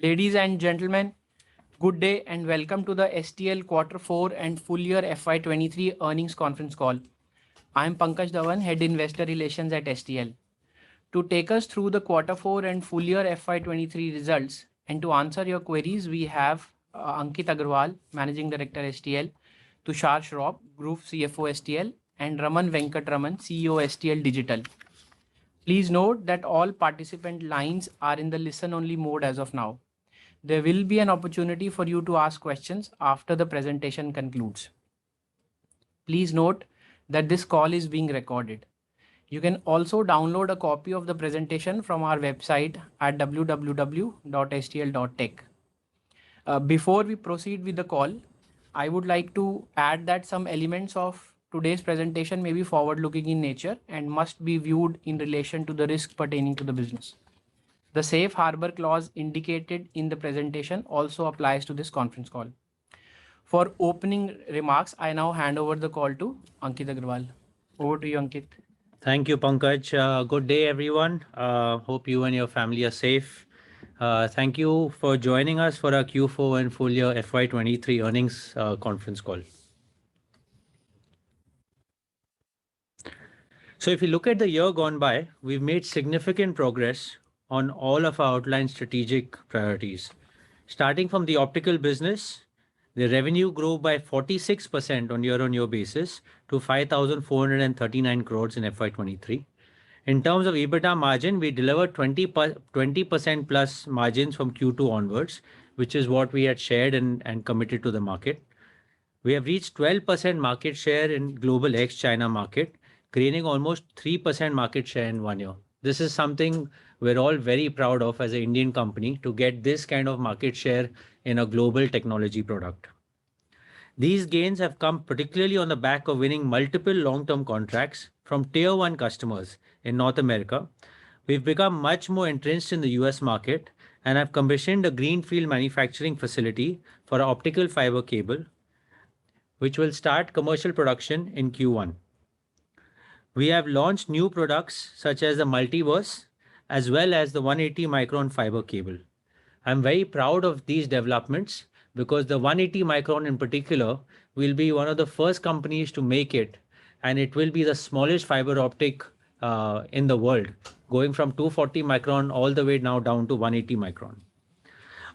Ladies and gentlemen, good day and welcome to the STL Q4 and full year FY23 earnings conference call. I am Pankaj Dhawan, Head Investor Relations at STL. To take us through the Q4 and full year FY23 results and to answer your queries, we have Ankit Agarwal, Managing Director STL, Tushar Shroff, Group CFO STL, and Raman Venkatraman, CEO STL Digital. Please note that all participant lines are in the listen-only mode as of now. There will be an opportunity for you to ask questions after the presentation concludes. Please note that this call is being recorded. You can also download a copy of the presentation from our website at www.stl.tech. Before we proceed with the call, I would like to add that some elements of today's presentation may be forward-looking in nature and must be viewed in relation to the risks pertaining to the business. The safe harbor clause indicated in the presentation also applies to this conference call. For opening remarks, I now hand over the call to Ankit Agarwal. Over to you, Ankit. Thank you, Pankaj. Good day, everyone. Hope you and your family are safe. Thank you for joining us for our Q4 and full year FY23 earnings conference call. So if you look at the year gone by, we've made significant progress on all of our outlined strategic priorities. Starting from the optical business, the revenue grew by 46% on year-on-year basis to 5,439 crores in FY23. In terms of EBITDA margin, we delivered 20% plus margins from Q2 onwards, which is what we had shared and committed to the market. We have reached 12% market share in global ex-China market, creating almost 3% market share in 1 year. This is something we're all very proud of as an Indian company to get this kind of market share in a global technology product. These gains have come particularly on the back of winning multiple long-term contracts from tier 1 customers in North America. We've become much more entrenched in the US market and have commissioned a greenfield manufacturing facility for our optical fiber cable, which will start commercial production in Q1. We have launched new products such as the Multiverse as well as the 180 micron fiber cable. I'm very proud of these developments because the 180 micron in particular will be one of the first companies to make it, and it will be the smallest fiber optic in the world, going from 240 micron all the way now down to 180 micron.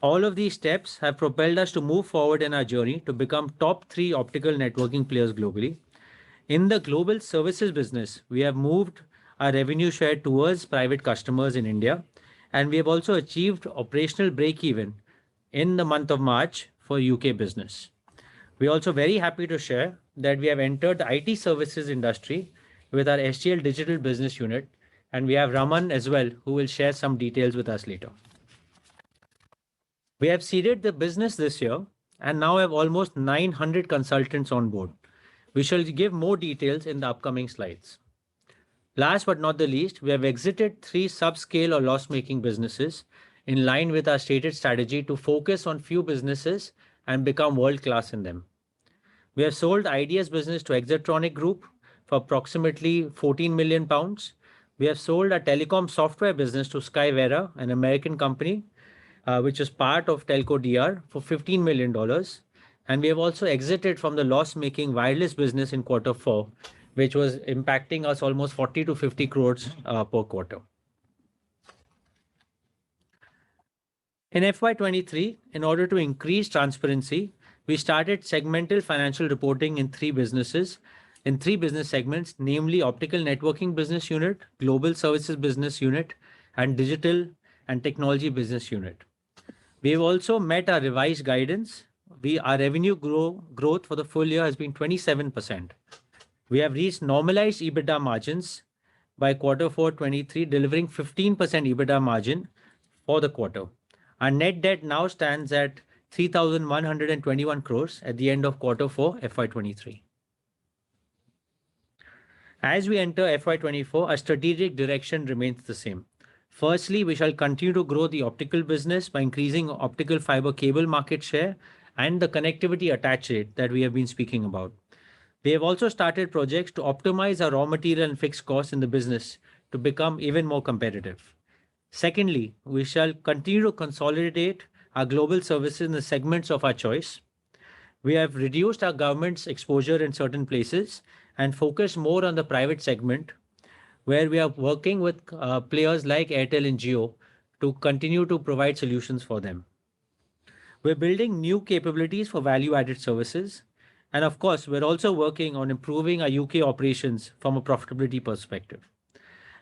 All of these steps have propelled us to move forward in our journey to become top 3 optical networking players globally. In the global services business, we have moved our revenue share towards private customers in India, and we have also achieved operational break-even in the month of March for UK business. We are also very happy to share that we have entered the IT services industry with our STL Digital business unit, and we have Raman as well, who will share some details with us later. We have seeded the business this year and now have almost 900 consultants on board. We shall give more details in the upcoming slides. Last but not the least, we have exited 3 subscale or loss-making businesses in line with our stated strategy to focus on few businesses and become world-class in them. We have sold IDS business to Exatronic Group for approximately £14 million. We have sold our telecom software business to Skyvera, an American company, which is part of Telco DR, for $15 million. And we have also exited from the loss-making wireless business in Q4, which was impacting us almost 40 to 50 crores per quarter. In FY23, in order to increase transparency, we started segmental financial reporting in 3 business segments, namely Optical Networking Business Unit, Global Services Business Unit, and Digital and Technology Business Unit. We have also met our revised guidance. Our revenue growth for the full year has been 27%. We have reached normalized EBITDA margins by Q4 23, delivering 15% EBITDA margin for the quarter. Our net debt now stands at 3,121 crores at the end of Q4 FY23. As we enter FY24, our strategic direction remains the same. Firstly, we shall continue to grow the optical business by increasing optical fiber cable market share and the connectivity attach rate that we have been speaking about. We have also started projects to optimize our raw material and fixed costs in the business to become even more competitive. Secondly, we shall continue to consolidate our global services in the segments of our choice. We have reduced our government's exposure in certain places and focused more on the private segment, where we are working with players like Airtel and Jio to continue to provide solutions for them. We're building new capabilities for value added services. And of course, we're also working on improving our UK operations from a profitability perspective.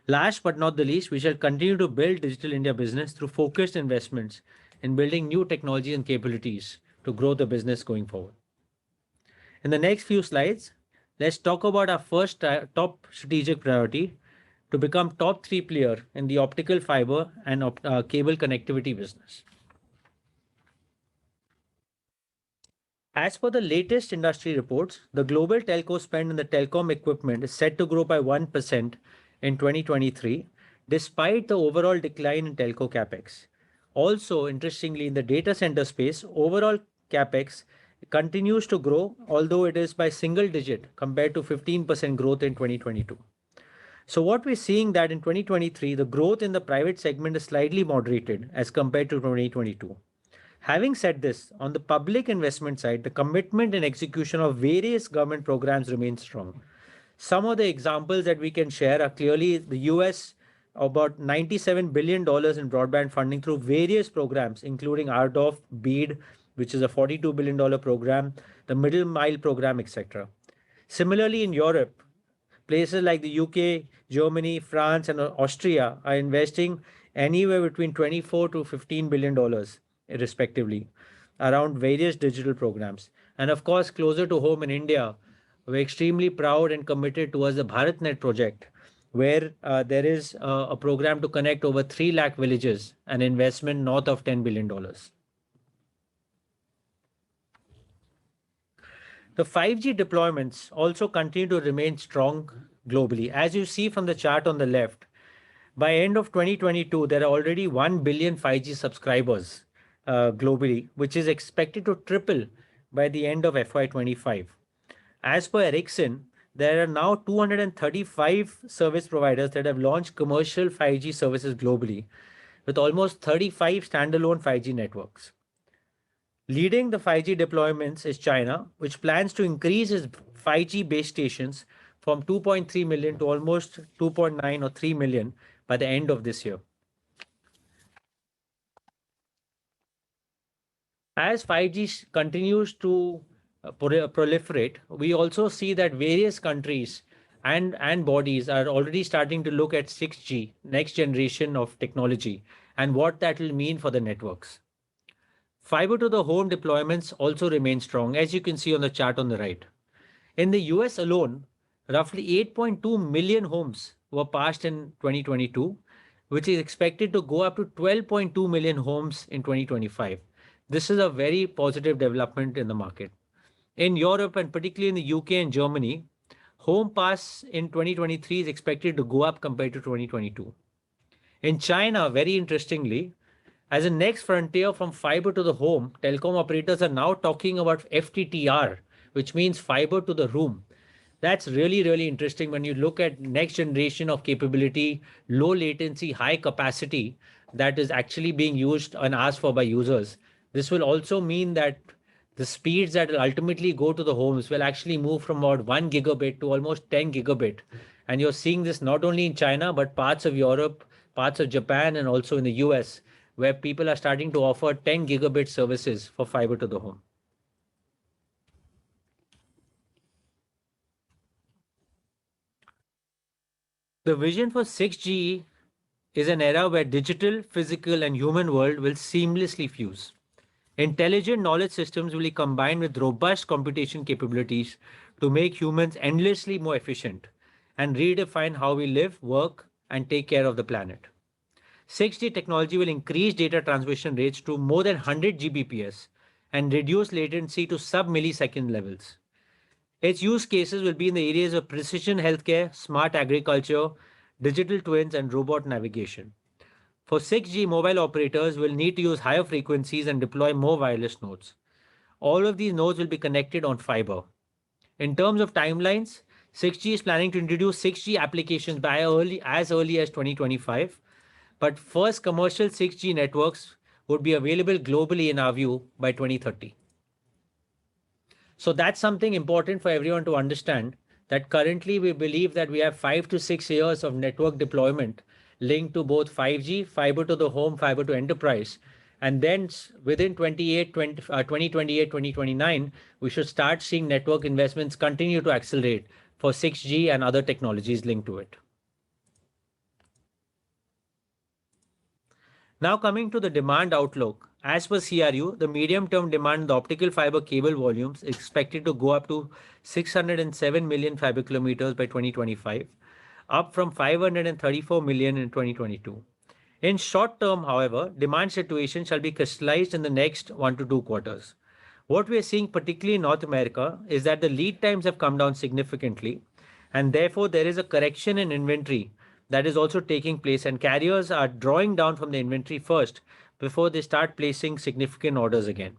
Last but not the least, we shall continue to build Digital India business through focused investments in building new technologies and capabilities to grow the business going forward. In the next few slides, let's talk about our first top strategic priority to become top three player in the optical fiber and cable connectivity business. As per the latest industry reports, the global telco spend in the telecom equipment is set to grow by 1% in 2023, despite the overall decline in telco capex. Also, interestingly, in the data center space, overall capex continues to grow, although it is by single digit compared to 15% growth in 2022. So what we're seeing that in 2023, the growth in the private segment is slightly moderated as compared to 2022. Having said this, on the public investment side, the commitment and execution of various government programs remains strong. Some of the examples that we can share are clearly the US, about $97 billion in broadband funding through various programs, including RDOF, BEAD, which is a $42 billion program, the Middle Mile program, etc. Similarly, in Europe, places like the UK, Germany, France, and Austria are investing anywhere between 24 to $15 billion, respectively, around various digital programs. And of course, closer to home in India, we're extremely proud and committed towards the BharatNet project, where there is a program to connect over 3 lakh villages, an investment north of $10 billion. The 5G deployments also continue to remain strong globally. As you see from the chart on the left, by end of 2022, there are already 1 billion 5G subscribers globally, which is expected to triple by the end of FY25. As per Ericsson, there are now 235 service providers that have launched commercial 5G services globally, with almost 35 standalone 5G networks. Leading the 5G deployments is China, which plans to increase its 5G base stations from 2.3 million to almost 2.9 or 3 million by the end of this year. As 5G continues to proliferate, we also see that various countries and bodies are already starting to look at 6G, next generation of technology, and what that will mean for the networks. Fiber to the home deployments also remain strong, as you can see on the chart on the right. In the US alone, roughly 8.2 million homes were passed in 2022, which is expected to go up to 12.2 million homes in 2025. This is a very positive development in the market. In Europe, and particularly in the UK and Germany, home pass in 2023 is expected to go up compared to 2022. In China, very interestingly, as a next frontier from fiber to the home, telecom operators are now talking about FTTR, which means fiber to the room. That's really, really interesting when you look at next generation of capability, low latency, high capacity that is actually being used and asked for by users. This will also mean that the speeds that will ultimately go to the homes will actually move from about 1 gigabit to almost 10 gigabit. And you're seeing this not only in China, but parts of Europe, parts of Japan, and also in the US, where people are starting to offer 10 gigabit services for fiber to the home. The vision for 6G is an era where digital, physical, and human world will seamlessly fuse. Intelligent knowledge systems will be combined with robust computation capabilities to make humans endlessly more efficient and redefine how we live, work, and take care of the planet. 6G technology will increase data transmission rates to more than 100 Gbps and reduce latency to sub-millisecond levels. Its use cases will be in the areas of precision healthcare, smart agriculture, digital twins, and robot navigation. For 6G, mobile operators will need to use higher frequencies and deploy more wireless nodes. All of these nodes will be connected on fiber. In terms of timelines, 6G is planning to introduce 6G applications as early as 2025, but first commercial 6G networks would be available globally in our view by 2030. So that's something important for everyone to understand, that currently we believe that we have 5 to 6 years of network deployment linked to both 5G, fiber to the home, fiber to enterprise. And then within 2028, 2029, we should start seeing network investments continue to accelerate for 6G and other technologies linked to it. Now coming to the demand outlook, as per CRU, the medium-term demand in the optical fiber cable volumes is expected to go up to 607 million fiber kilometers by 2025, up from 534 million in 2022. In short term, however, demand situation shall be crystallized in the next 1 to 2 quarters. What we are seeing, particularly in North America, is that the lead times have come down significantly, and therefore there is a correction in inventory that is also taking place, and carriers are drawing down from the inventory first before they start placing significant orders again.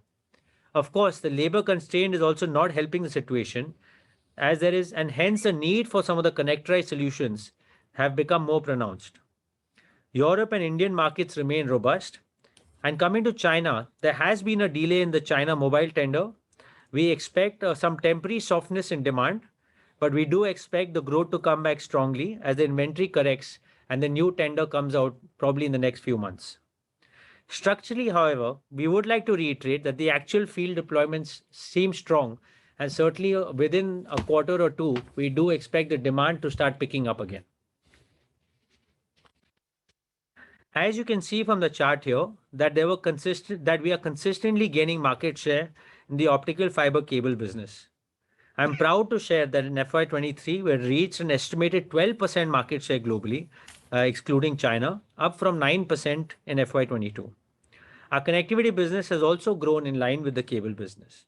Of course, the labor constraint is also not helping the situation, as there is, and hence the need for some of the connectorized solutions have become more pronounced. Europe and Indian markets remain robust. And coming to China, there has been a delay in the China mobile tender. We expect some temporary softness in demand, but we do expect the growth to come back strongly as the inventory corrects and the new tender comes out probably in the next few months. Structurally, however, we would like to reiterate that the actual field deployments seem strong, and certainly within a quarter or two, we do expect the demand to start picking up again. As you can see from the chart here, that we are consistently gaining market share in the optical fiber cable business. I'm proud to share that in FY23 we reached an estimated 12% market share globally, excluding China, up from 9% in FY22. Our connectivity business has also grown in line with the cable business.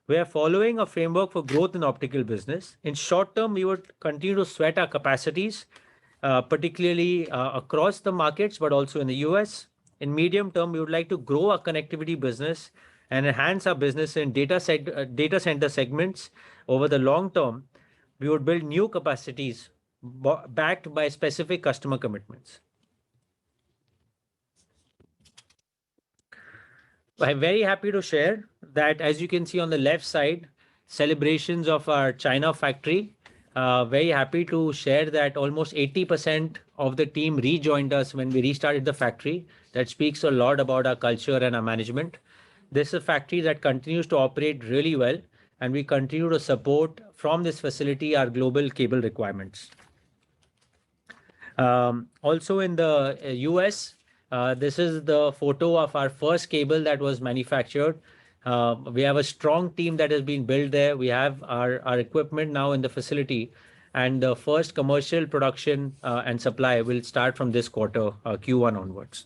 We are following a framework for growth in optical business. In short term, we would continue to sweat our capacities, particularly across the markets, but also in the US. In medium term, we would like to grow our connectivity business and enhance our business in data center segments. Over the long term, we would build new capacities backed by specific customer commitments. I'm very happy to share that, as you can see on the left side, celebrations of our China factory. Very happy to share that almost 80% of the team rejoined us when we restarted the factory. That speaks a lot about our culture and our management. This is a factory that continues to operate really well, and we continue to support from this facility our global cable requirements. Also in the US, this is the photo of our first cable that was manufactured. We have a strong team that has been built there. We have our equipment now in the facility, and the first commercial production and supply will start from this quarter, Q1 onwards.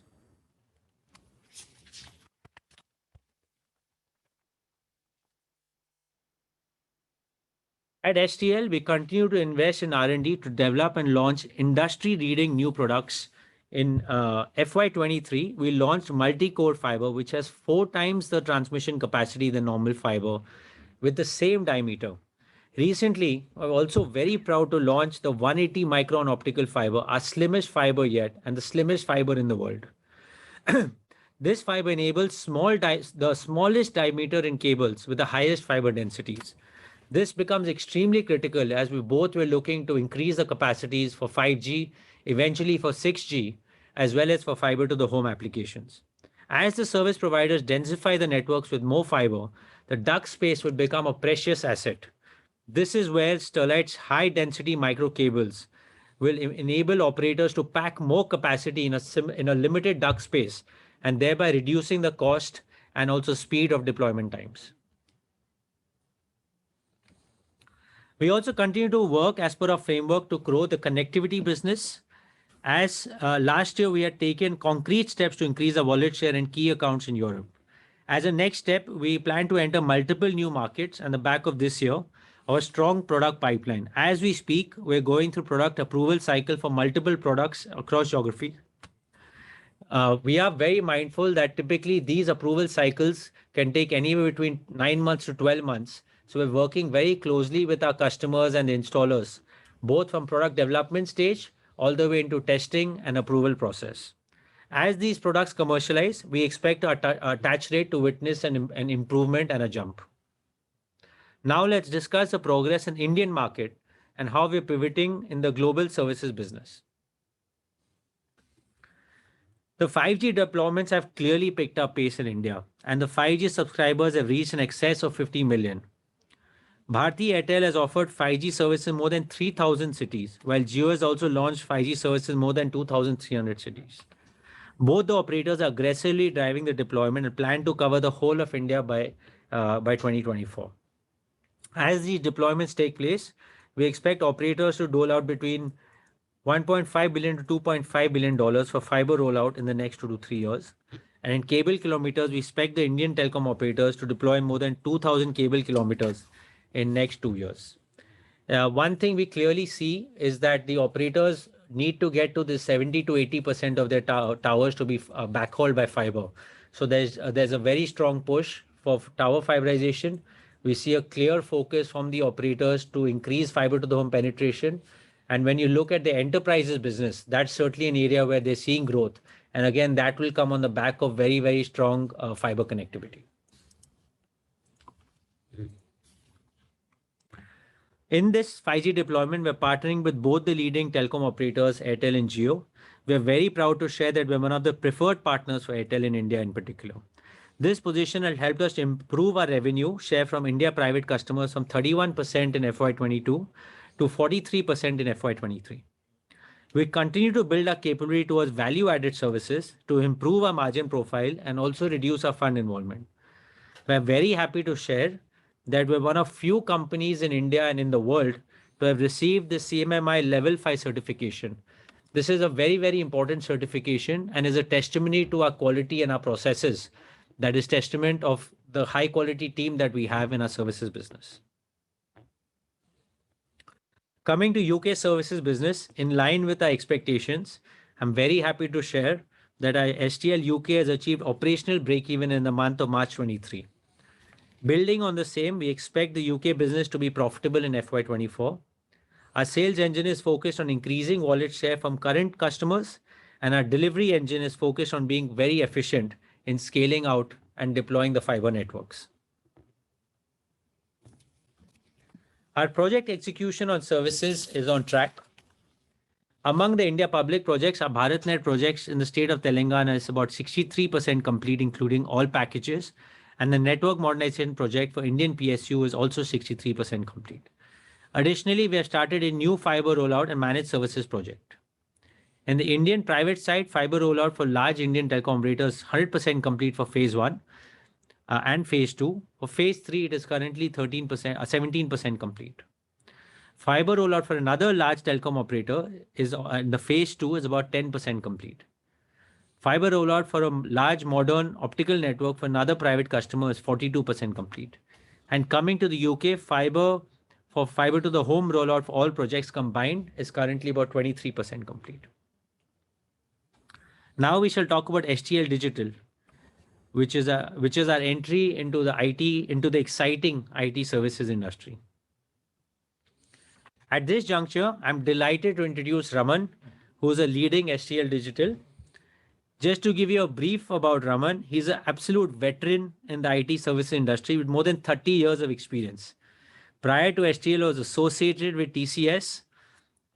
At STL, we continue to invest in R&D to develop and launch industry-leading new products. In FY23, we launched multi-core fiber, which has 4 times the transmission capacity than normal fiber with the same diameter. Recently, I'm also very proud to launch the 180 micron optical fiber, our slimmest fiber yet, and the slimmest fiber in the world. This fiber enables the smallest diameter in cables with the highest fiber densities. This becomes extremely critical as we both were looking to increase the capacities for 5G, eventually for 6G, as well as for fiber to the home applications. As the service providers densify the networks with more fiber, the duct space would become a precious asset. This is where Sterlite's high-density micro cables will enable operators to pack more capacity in a limited duct space, and thereby reducing the cost and also speed of deployment times. We also continue to work as per our framework to grow the connectivity business. As last year, we had taken concrete steps to increase our wallet share in key accounts in Europe. As a next step, we plan to enter multiple new markets on the back of this year, our strong product pipeline. As we speak, we're going through product approval cycle for multiple products across geography. We are very mindful that typically these approval cycles can take anywhere between 9 months to 12 months. So we're working very closely with our customers and the installers, both from product development stage all the way into testing and approval process. As these products commercialize, we expect our attach rate to witness an improvement and a jump. Now let's discuss the progress in Indian market and how we're pivoting in the global services business. The 5G deployments have clearly picked up pace in India, and the 5G subscribers have reached an excess of 50 million. Bharti Airtel has offered 5G services in more than 3,000 cities, while Jio has also launched 5G services in more than 2,300 cities. Both the operators are aggressively driving the deployment and plan to cover the whole of India by 2024. As these deployments take place, we expect operators to dole out between $1.5 billion to $2.5 billion for fiber rollout in the next 2 to 3 years. And in cable kilometers, we expect the Indian telecom operators to deploy more than 2,000 cable kilometers in next 2 years. One thing we clearly see is that the operators need to get to the 70 to 80% of their towers to be backhauled by fiber. So there's a very strong push for tower fiberization. We see a clear focus from the operators to increase fiber to the home penetration. And when you look at the enterprises business, that's certainly an area where they're seeing growth. And again, that will come on the back of very, very strong fiber connectivity. In this 5G deployment, we're partnering with both the leading telecom operators, Airtel and Jio. We're very proud to share that we're one of the preferred partners for Airtel in India in particular. This position has helped us to improve our revenue share from India private customers from 31% in FY22 to 43% in FY23. We continue to build our capability towards value-added services to improve our margin profile and also reduce our fund involvement. We're very happy to share that we're one of few companies in India and in the world to have received the CMMI Level 5 certification. This is a very, very important certification and is a testimony to our quality and our processes. That is testament of the high quality team that we have in our services business. Coming to UK services business, in line with our expectations, I'm very happy to share that our STL UK has achieved operational break-even in the month of March 23. Building on the same, we expect the UK business to be profitable in FY24. Our sales engine is focused on increasing wallet share from current customers, and our delivery engine is focused on being very efficient in scaling out and deploying the fiber networks. Our project execution on services is on track. Among the India public projects, our BharatNet projects in the state of Telangana is about 63% complete, including all packages. And the network modernization project for Indian PSU is also 63% complete. Additionally, we have started a new fiber rollout and managed services project. In the Indian private side, fiber rollout for large Indian telecom operators 100% complete for phase 1 and phase 2. For phase 3, it is currently 17% complete. Fiber rollout for another large telecom operator is in the phase 2 is about 10% complete. Fiber rollout for a large modern optical network for another private customer is 42% complete. And coming to the UK, fiber to the home rollout for all projects combined is currently about 23% complete. Now we shall talk about STL Digital, which is our entry into the exciting IT services industry. At this juncture, I'm delighted to introduce Raman, who is a leading STL Digital. Just to give you a brief about Raman, he's an absolute veteran in the IT services industry with more than 30 years of experience. Prior to STL, he was associated with TCS,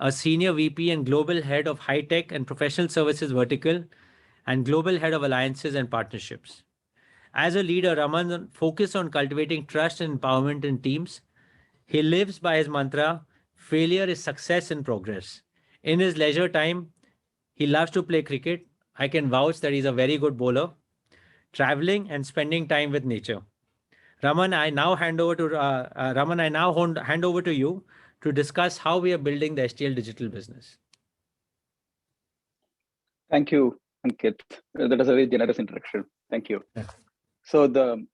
a senior VP and global head of high-tech and professional services vertical, and global head of alliances and partnerships. As a leader, Raman focused on cultivating trust and empowerment in teams. He lives by his mantra, failure is success in progress. In his leisure time, he loves to play cricket. I can vouch that he's a very good bowler, traveling and spending time with nature. Raman, I now hand over to you to discuss how we are building the STL Digital business. Thank you, Ankit. That was a very generous introduction. Thank you. Yeah. So the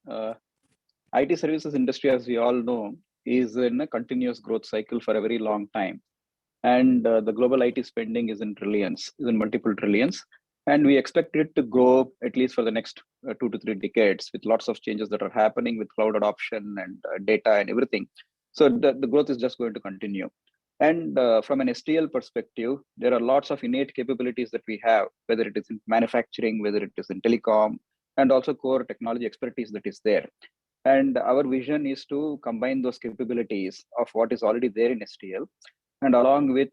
IT services industry, as we all know, is in a continuous growth cycle for a very long time. And the global IT spending is in trillions, is in multiple trillions. And we expect it to grow at least for the next 2 to 3 decades, with lots of changes that are happening with cloud adoption and data and everything. So the growth is just going to continue. And from an STL perspective, there are lots of innate capabilities that we have, whether it is in manufacturing, whether it is in telecom, and also core technology expertise that is there. And our vision is to combine those capabilities of what is already there in STL, and along with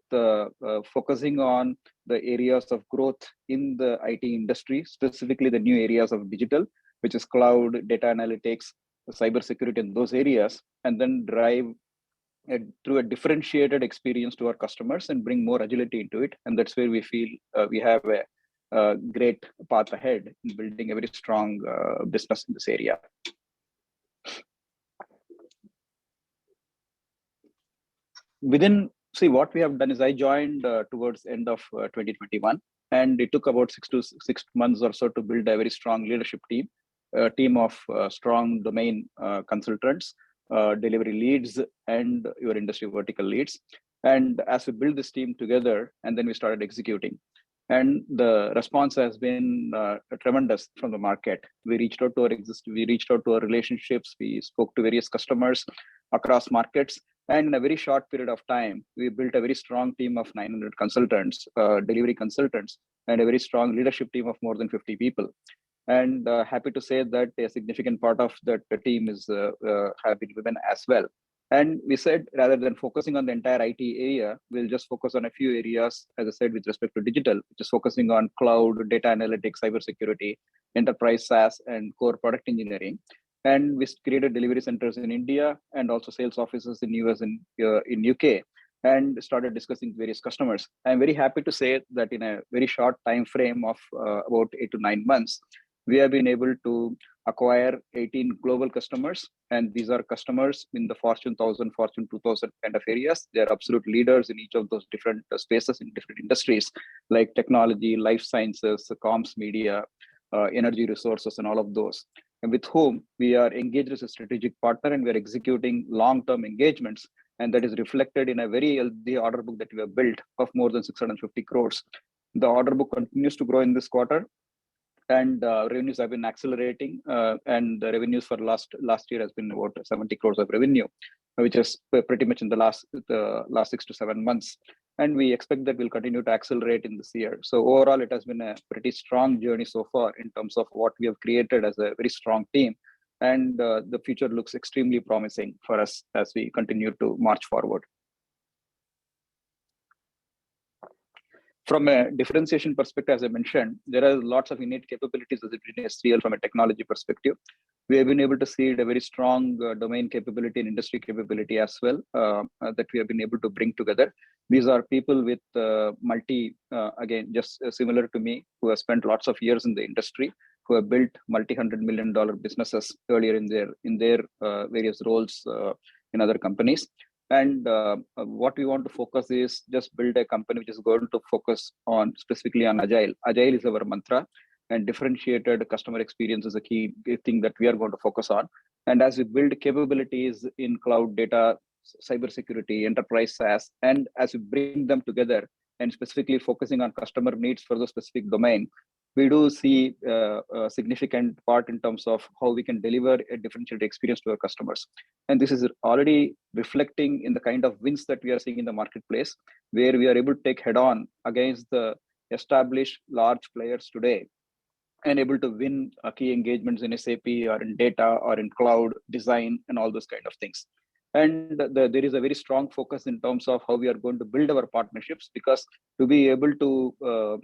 focusing on the areas of growth in the IT industry, specifically the new areas of digital, which is cloud, data analytics, cybersecurity in those areas, and then drive through a differentiated experience to our customers and bring more agility into it. And that's where we feel we have a great path ahead in building a very strong business in this area. See, what we have done is I joined towards end of 2021, and it took about 6 months or so to build a very strong leadership team, a team of strong domain consultants, delivery leads, and your industry vertical leads. And as we build this team together, and then we started executing, and the response has been tremendous from the market. We reached out to our relationships, we spoke to various customers across markets, and in a very short period of time, we built a very strong team of 900 consultants, delivery consultants, and a very strong leadership team of more than 50 people. And happy to say that a significant part of that team is have been women as well. And we said, rather than focusing on the entire IT area, we'll just focus on a few areas, as I said, with respect to digital, which is focusing on cloud, data analytics, cybersecurity, enterprise SaaS, and core product engineering. And we created delivery centers in India and also sales offices in US and in UK, and started discussing various customers. I'm very happy to say that in a very short time frame of about 8 to 9 months, we have been able to acquire 18 global customers, and these are customers in the Fortune 1000, Fortune 2000 kind of areas. They're absolute leaders in each of those different spaces in different industries like technology, life sciences, comms, media, energy resources, and all of those, and with whom we are engaged as a strategic partner, and we're executing long-term engagements. And that is reflected in a very healthy order book that we have built of more than 650 crores. The order book continues to grow in this quarter, and revenues have been accelerating, and the revenues for last year has been about 70 crores of revenue, which is pretty much in the last 6 to 7 months, and we expect that will continue to accelerate in this year. So overall, it has been a pretty strong journey so far in terms of what we have created as a very strong team, and the future looks extremely promising for us as we continue to march forward. From a differentiation perspective, as I mentioned, there are lots of innate capabilities as in STL from a technology perspective. We have been able to see a very strong domain capability and industry capability as well that we have been able to bring together. These are people with again, just similar to me, who have spent lots of years in the industry, who have built multi-$100 million businesses earlier in their various roles in other companies. And what we want to focus is just build a company which is going to focus on specifically on Agile. Agile is our mantra, and differentiated customer experience is a key thing that we are going to focus on. And as we build capabilities in cloud, data, cybersecurity, enterprise SaaS, and as we bring them together and specifically focusing on customer needs for the specific domain, we do see a significant part in terms of how we can deliver a differentiated experience to our customers. And this is already reflecting in the kind of wins that we are seeing in the marketplace, where we are able to take head on against the established large players today and able to win key engagements in SAP or in data or in cloud design and all those kind of things. And there is a very strong focus in terms of how we are going to build our partnerships, because to be able to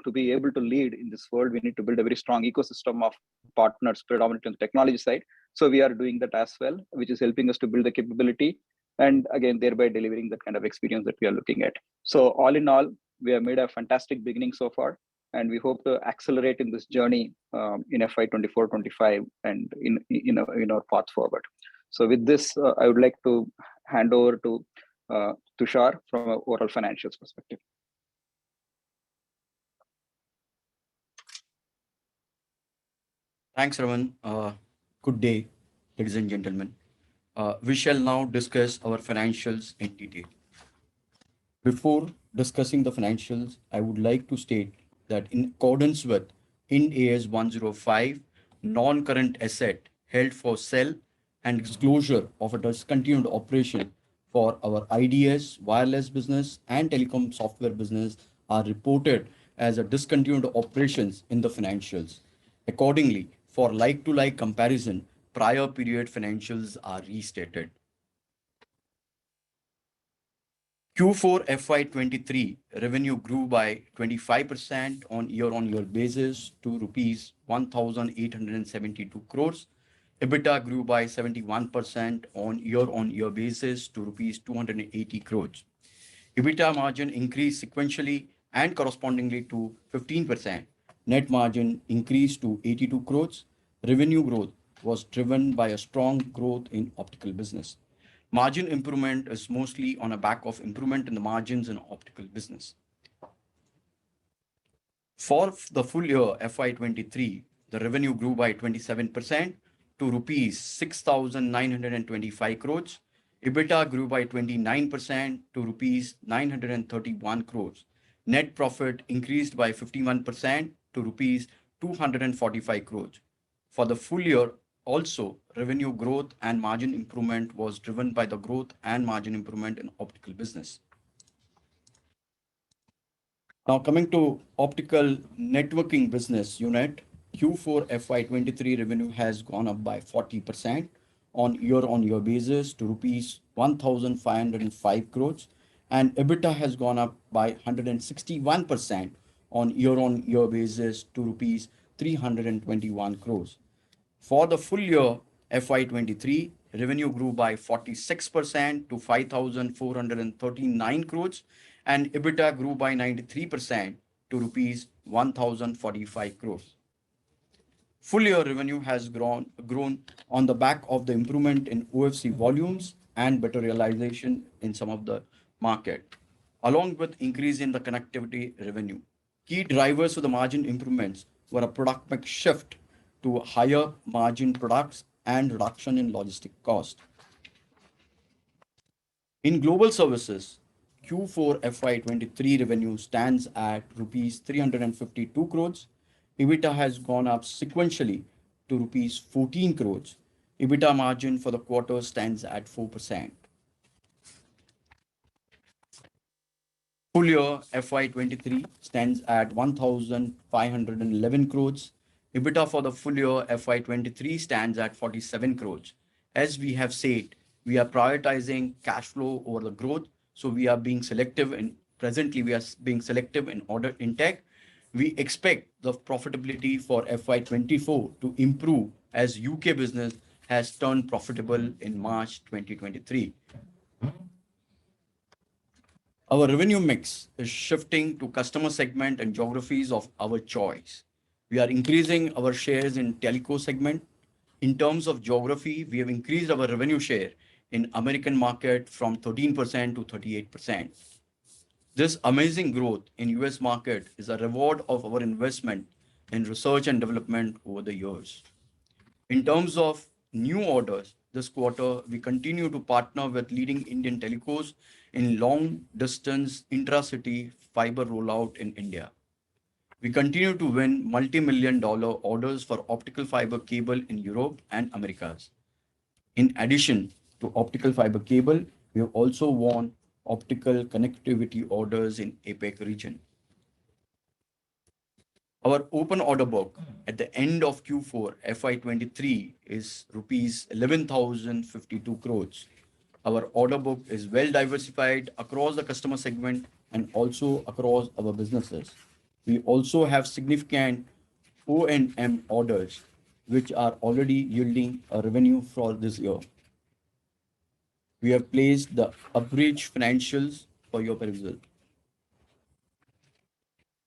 lead in this world, we need to build a very strong ecosystem of partners, predominantly on the technology side. So we are doing that as well, which is helping us to build the capability, and again, thereby delivering that kind of experience that we are looking at. So all in all, we have made a fantastic beginning so far, and we hope to accelerate in this journey in FY24-25 and in our path forward. So with this, I would like to hand over to Tushar from an overall financials perspective. Thanks, Raman. Good day, ladies and gentlemen. We shall now discuss our financials in detail. Before discussing the financials, I would like to state that in accordance with Ind AS 105, non-current asset held for sale and disclosure of a discontinued operation for our IDS, wireless business and telecom software business are reported as a discontinued operations in the financials. Accordingly, for like-to-like comparison, prior period financials are restated. Q4 FY23 revenue grew by 25% on year-on-year basis to rupees 1,872 crores. EBITDA grew by 71% on year-on-year basis to rupees 280 crores. EBITDA margin increased sequentially and correspondingly to 15%. Net margin increased to 82 crores. Revenue growth was driven by a strong growth in optical business. Margin improvement is mostly on a back of improvement in the margins in optical business. For the full year FY23, the revenue grew by 27% to rupees 6,925 crores. EBITDA grew by 29% to rupees 931 crores. Net profit increased by 51% to rupees 245 crores. For the full year, also, revenue growth and margin improvement was driven by the growth and margin improvement in optical business. Now coming to optical networking business unit, Q4 FY23 revenue has gone up by 40% on year-on-year basis to rupees 1,505 crores, and EBITDA has gone up by 161% on year-on-year basis to rupees 321 crores. For the full year FY23, revenue grew by 46% to 5,439 crores and EBITDA grew by 93% to rupees 1,045 crores. Full year revenue has grown on the back of the improvement in OFC volumes and better realization in some of the market, along with increase in the connectivity revenue. Key drivers for the margin improvements were a product mix shift to higher margin products and reduction in logistic cost. In global services, Q4 FY23 revenue stands at rupees 352 crores. EBITDA has gone up sequentially to rupees 14 crores. EBITDA margin for the quarter stands at 4%. Full year FY23 stands at 1,511 crores. EBITDA for the full year FY23 stands at 47 crores. As we have said, we are prioritizing cash flow over the growth. So we are being selective and presently we are being selective in order intake. We expect the profitability for FY24 to improve as UK business has turned profitable in March 2023. Our revenue mix is shifting to customer segment and geographies of our choice. We are increasing our shares in telco segment. In terms of geography, we have increased our revenue share in American market from 13% to 38%. This amazing growth in US market is a reward of our investment in research and development over the years. In terms of new orders, this quarter, we continue to partner with leading Indian telcos in long-distance intra-city fiber rollout in India. We continue to win multi-million-dollar orders for optical fiber cable in Europe and Americas. In addition to optical fiber cable, we have also won optical connectivity orders in APEC region. Our open order book at the end of Q4 FY23 is rupees 11,052 crores. Our order book is well diversified across the customer segment and also across our businesses. We also have significant O&M orders, which are already yielding a revenue for this year. We have placed the abridged financials for your perusal.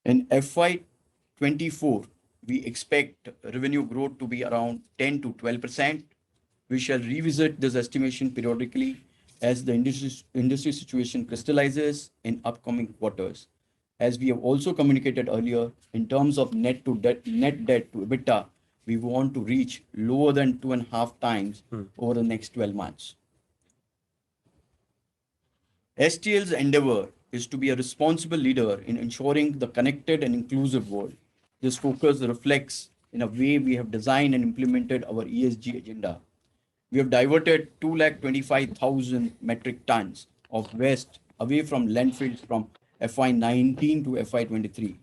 In FY24, we expect revenue growth to be around 10 to 12%. We shall revisit this estimation periodically as the industry situation crystallizes in upcoming quarters. As we have also communicated earlier, in terms of net debt to EBITDA, we want to reach lower than 2.5 times over the next 12 months. STL's endeavor is to be a responsible leader in ensuring the connected and inclusive world. This focus reflects in a way we have designed and implemented our ESG agenda. We have diverted 225,000 metric tons of waste away from landfills from FY19 to FY23.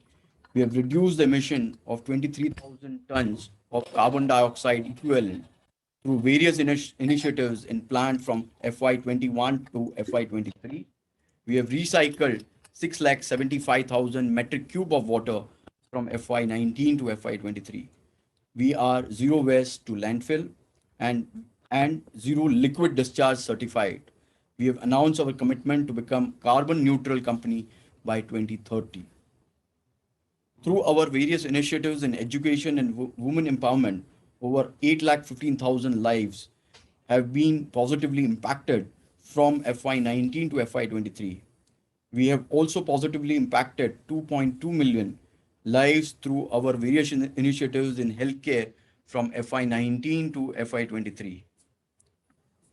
We have reduced the emission of 23,000 tons of carbon dioxide equivalent through various initiatives in plant from FY21 to FY23. We have recycled 675,000 metric cube of water from FY19 to FY23. We are zero waste to landfill and zero liquid discharge certified. We have announced our commitment to become carbon neutral company by 2030. Through our various initiatives in education and women empowerment, over 8,15,000 lives have been positively impacted from FY19 to FY23. We have also positively impacted 2.2 million lives through our various initiatives in healthcare from FY19 to FY23.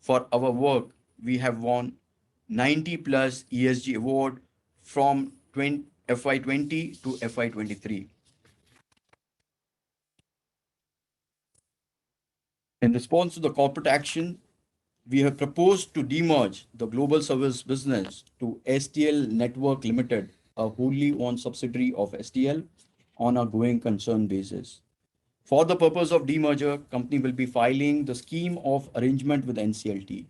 For our work, we have won 90 plus ESG award from FY20 to FY23. In response to the corporate action, we have proposed to demerge the global service business to STL Network Limited, a wholly owned subsidiary of STL, on a going concern basis. For the purpose of demerger, company will be filing the scheme of arrangement with NCLT.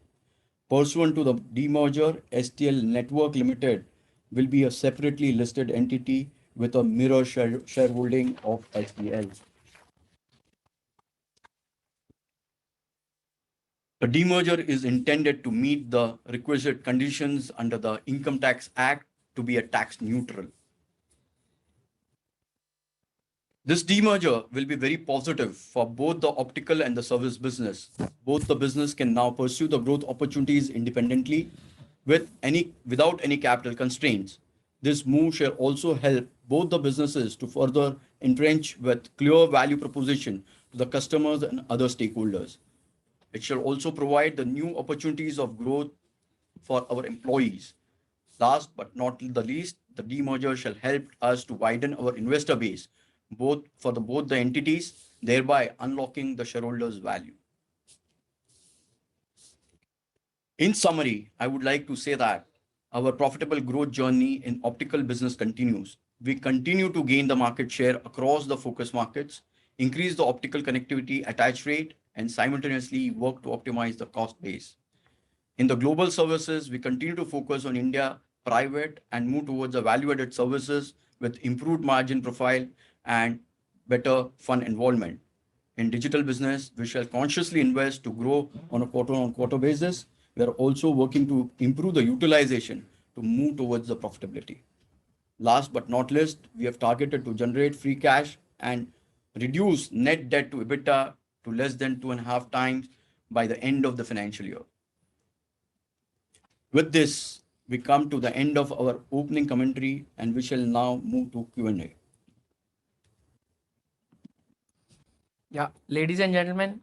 Pursuant to the demerger, STL Network Limited will be a separately listed entity with a mirror shareholding of STL. The demerger is intended to meet the requisite conditions under the Income Tax Act to be a tax neutral. This demerger will be very positive for both the optical and the service business. Both the business can now pursue the growth opportunities independently without any capital constraints. This move shall also help both the businesses to further entrench with clear value proposition to the customers and other stakeholders. It shall also provide the new opportunities of growth for our employees. Last but not the least, the demerger shall help us to widen our investor base, both the entities, thereby unlocking the shareholders' value. In summary, I would like to say that our profitable growth journey in optical business continues. We continue to gain the market share across the focus markets, increase the optical connectivity attach rate, and simultaneously work to optimize the cost base. In the global services, we continue to focus on India private and move towards the value-added services with improved margin profile and better fund involvement. In digital business, we shall consciously invest to grow on a quarter-on-quarter basis. We are also working to improve the utilization to move towards the profitability. Last but not least, we have targeted to generate free cash and reduce net debt to EBITDA to less than 2.5 times by the end of the financial year. With this, we come to the end of our opening commentary and we shall now move to Q&A. Yeah, ladies and gentlemen,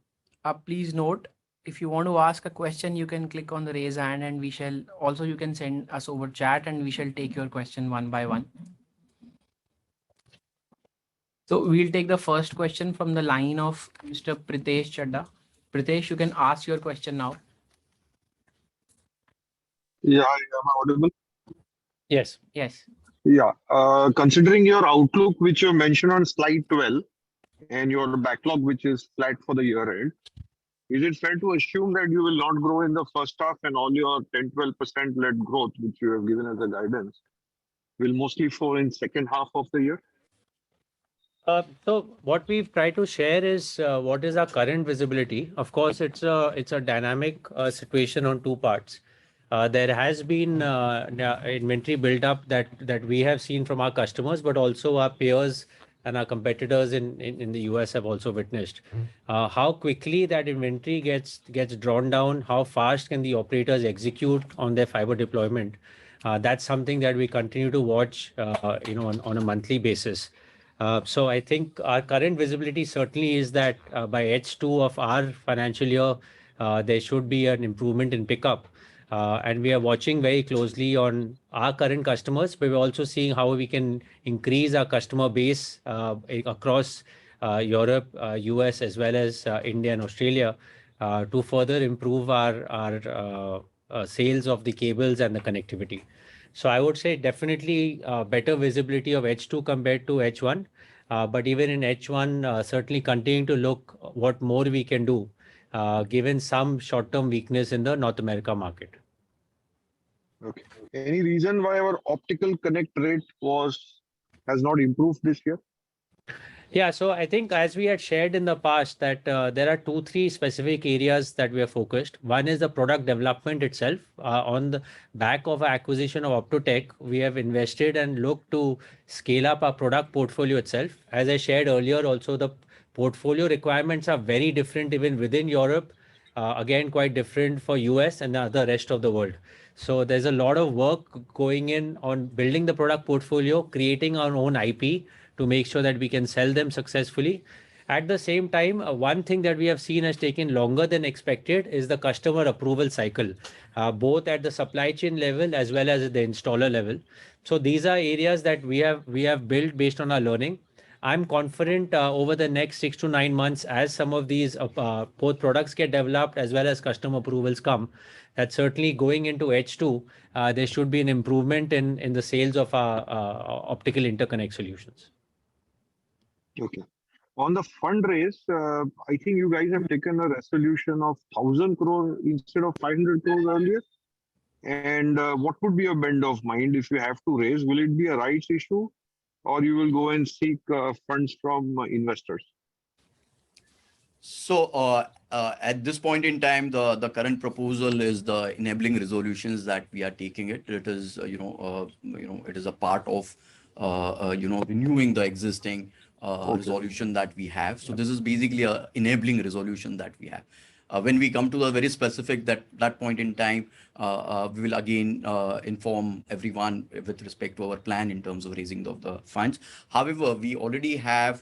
please note, if you want to ask a question, you can click on the raise hand and you can send us over chat and we shall take your question one by one. So we'll take the first question from the line of Mr. Pritesh Chadda. Pritesh, you can ask your question now. Yeah, am I audible? Yes. Yes. Yeah. Considering your outlook, which you mentioned on slide 12, and your backlog, which is flat for the year end, is it fair to assume that you will not grow in the first half and all your 10-12% led growth, which you have given as a guidance, will mostly fall in second half of the year? So what we've tried to share is what is our current visibility. Of course, it's a dynamic situation on two parts. There has been inventory build-up that we have seen from our customers, but also our peers and our competitors in the US have also witnessed. How quickly that inventory gets drawn down, how fast can the operators execute on their fiber deployment? That's something that we continue to watch, on a monthly basis. So I think our current visibility certainly is that by H2 of our financial year, there should be an improvement in pickup. And we are watching very closely on our current customers, but we're also seeing how we can increase our customer base across Europe, US, as well as India and Australia to further improve our sales of the cables and the connectivity. So I would say definitely better visibility of H2 compared to H1. But even in H1, certainly continuing to look what more we can do, given some short-term weakness in the North America market. Okay. Any reason why our optical connect rate has not improved this year? Yeah, so I think as we had shared in the past that there are 2, 3 specific areas that we are focused. One is the product development itself. On the back of our acquisition of Optotech, we have invested and looked to scale up our product portfolio itself. As I shared earlier, also the portfolio requirements are very different even within Europe. Again, quite different for US and the rest of the world. So there's a lot of work going in on building the product portfolio, creating our own IP to make sure that we can sell them successfully. At the same time, one thing that we have seen has taken longer than expected is the customer approval cycle, both at the supply chain level as well as at the installer level. So these are areas that we have built based on our learning. I'm confident over the next 6 to 9 months, as some of these both products get developed as well as customer approvals come, that certainly going into H2, there should be an improvement in the sales of our optical interconnect solutions. Okay. On the fundraise, I think you guys have taken a resolution of 1,000 crore instead of 500 crores earlier. And what would be your bend of mind if you have to raise? Will it be a rights issue, or you will go and seek funds from investors? So at this point in time, the current proposal is the enabling resolutions that we are taking it. It is it is a part of renewing the existing resolution that we have. So this is basically a enabling resolution that we have. When we come to the very specific that point in time, we will again inform everyone with respect to our plan in terms of raising of the funds. However, we already have,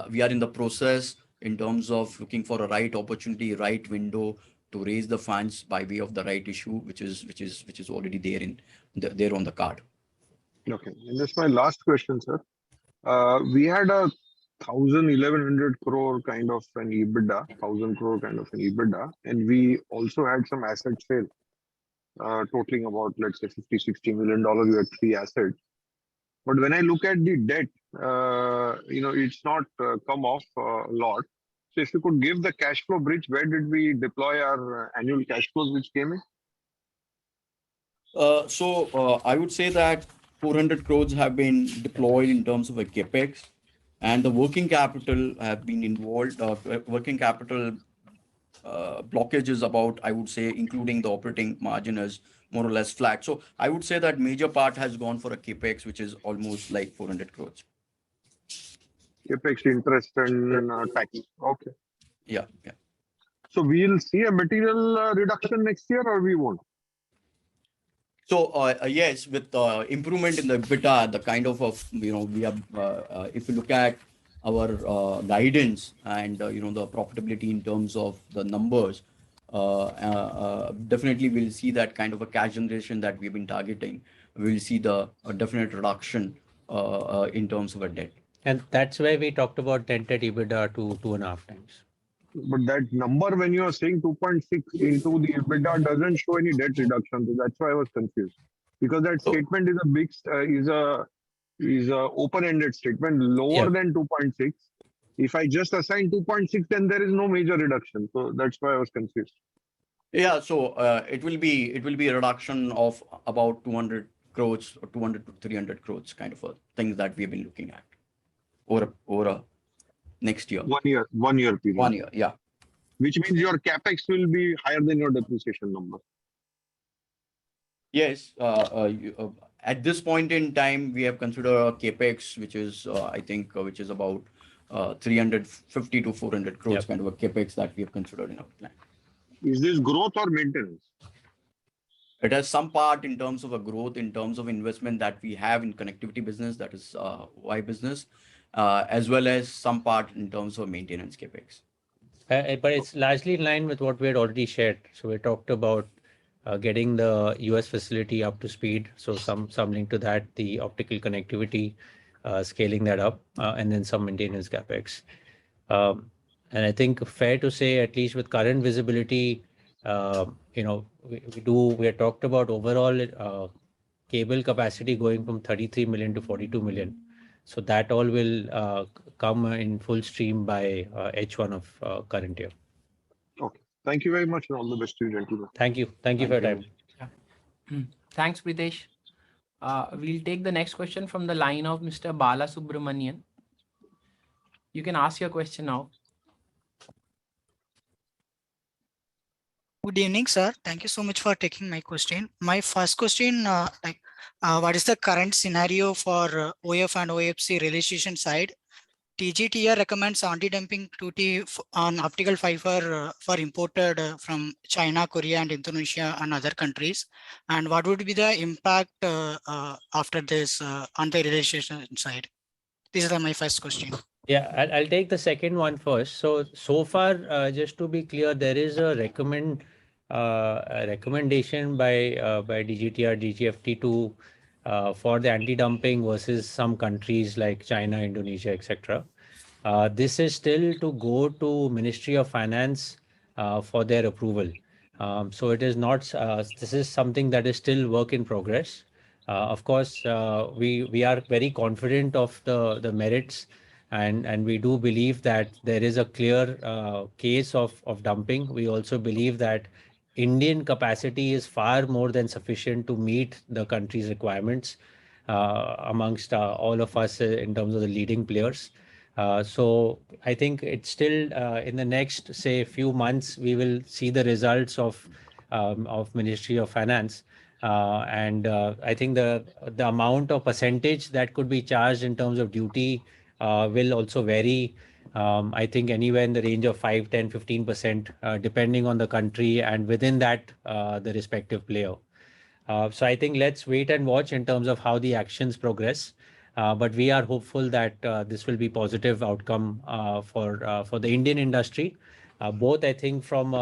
we are in the process in terms of looking for a right opportunity, right window to raise the funds by way of the right issue, which is already there on the card. Okay, and that's my last question, sir. We had a 1,100 crore kind of an EBITDA, 1,000 crore kind of an EBITDA, and we also had some asset sale, totaling about, let's say, $50-60 million. We had 3 assets. But when I look at the debt, it's not come off a lot. So if you could give the cash flow bridge, where did we deploy our annual cash flows which came in? So I would say that 400 crores have been deployed in terms of a capex, and the working capital have been involved. Working capital blockage is about, I would say, including the operating margin, is more or less flat. So I would say that major part has gone for a capex, which is almost like 400 crores. Capex, interest, and tax. Okay. Yeah. So we'll see a material reduction next year, or we won't? So yes, with improvement in the EBITDA, the kind of we have, if you look at our guidance and the profitability in terms of the numbers, definitely we'll see that kind of a cash generation that we've been targeting. We'll see the definite reduction in terms of a debt. And that's where we talked about net debt EBITDA to 2.5 times. But that number, when you are saying 2.6 into the EBITDA, doesn't show any debt reduction. So that's why I was confused. Because that statement is a big, is a open-ended statement, lower than 2.6. If I just assign 2.6, then there is no major reduction. So that's why I was confused. Yeah, so it will be a reduction of about 200 crores or 200 to 300 crores kind of a thing that we've been looking at over a next year. 1 year period. 1 year, yeah. Which means your capex will be higher than your depreciation number. Yes, at this point in time, we have considered a capex, which is I think which is about 350 to 400 crores kind of a capex that we have considered in our plan. Is this growth or maintenance? It has some part in terms of a growth, in terms of investment that we have in connectivity business, that is Y business, as well as some part in terms of maintenance capex. But it's largely in line with what we had already shared. So we talked about getting the US facility up to speed. So some link to that, the optical connectivity, scaling that up, and then some maintenance capex. And I think fair to say, at least with current visibility, we had talked about overall cable capacity going from 33 million to 42 million. So that all will come in full stream by H1 of current year. Okay. Thank you very much and all the best to you, gentlemen. Thank you. Thank you for your time. Thanks, Pritesh. We'll take the next question from the line of Mr. Bala Subramanian. You can ask your question now. Good evening, sir. Thank you so much for taking my question. My first question, what is the current scenario for OF and OFC realization side? TGTR recommends anti-dumping duty on optical fiber for imported from China, Korea, and Indonesia and other countries. And what would be the impact after this on the realization side? This is my first question. Yeah, I'll take the second one first. So far, just to be clear, there is a recommendation by DGTR, DGFT to for the anti-dumping versus some countries like China, Indonesia, etc. This is still to go to Ministry of Finance for their approval. So it is not. This is something that is still work in progress. Of course, we are very confident of the merits. And we do believe that there is a clear case of dumping. We also believe that Indian capacity is far more than sufficient to meet the country's requirements amongst all of us in terms of the leading players. So I think it's still in the next, say, few months, we will see the results of Ministry of Finance. And I think the amount of percentage that could be charged in terms of duty will also vary. I think anywhere in the range of 5, 10, 15%, depending on the country and within that, the respective player. So I think let's wait and watch in terms of how the actions progress. But we are hopeful that this will be positive outcome for the Indian industry. Both, I think, from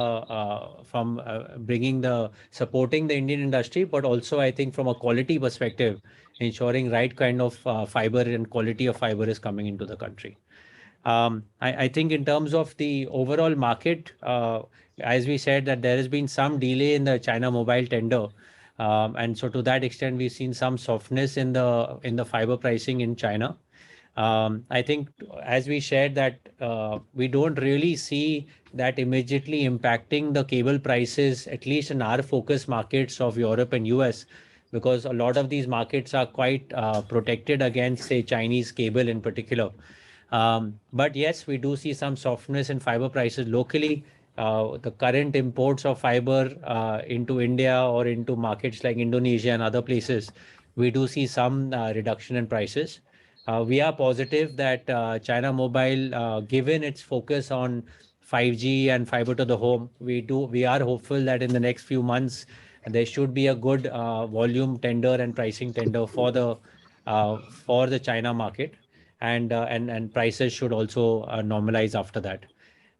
supporting the Indian industry, but also I think from a quality perspective, ensuring right kind of fiber and quality of fiber is coming into the country. I think in terms of the overall market, as we said, that there has been some delay in the China mobile tender. And so to that extent, we've seen some softness in the fiber pricing in China. I think as we shared that we don't really see that immediately impacting the cable prices, at least in our focus markets of Europe and US, because a lot of these markets are quite protected against, say, Chinese cable in particular. But yes, we do see some softness in fiber prices locally. The current imports of fiber into India or into markets like Indonesia and other places, we do see some reduction in prices. We are positive that China Mobile, given its focus on 5G and fiber to the home, we are hopeful that in the next few months there should be a good volume tender and pricing tender for the China market, and prices should also normalize after that.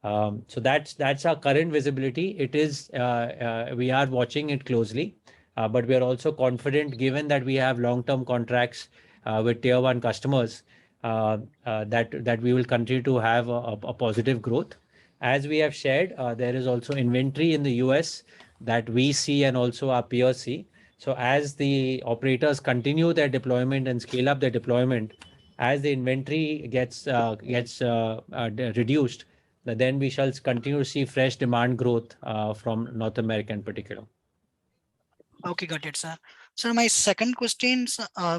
So that's our current visibility. It is we are watching it closely, but we are also confident, given that we have long-term contracts with tier one customers, that we will continue to have a positive growth. As we have shared, there is also inventory in the US that we see and also our peers see. So as the operators continue their deployment and scale up their deployment, as the inventory gets reduced, then we shall continue to see fresh demand growth from North America in particular. Okay, got it, sir. So my second question,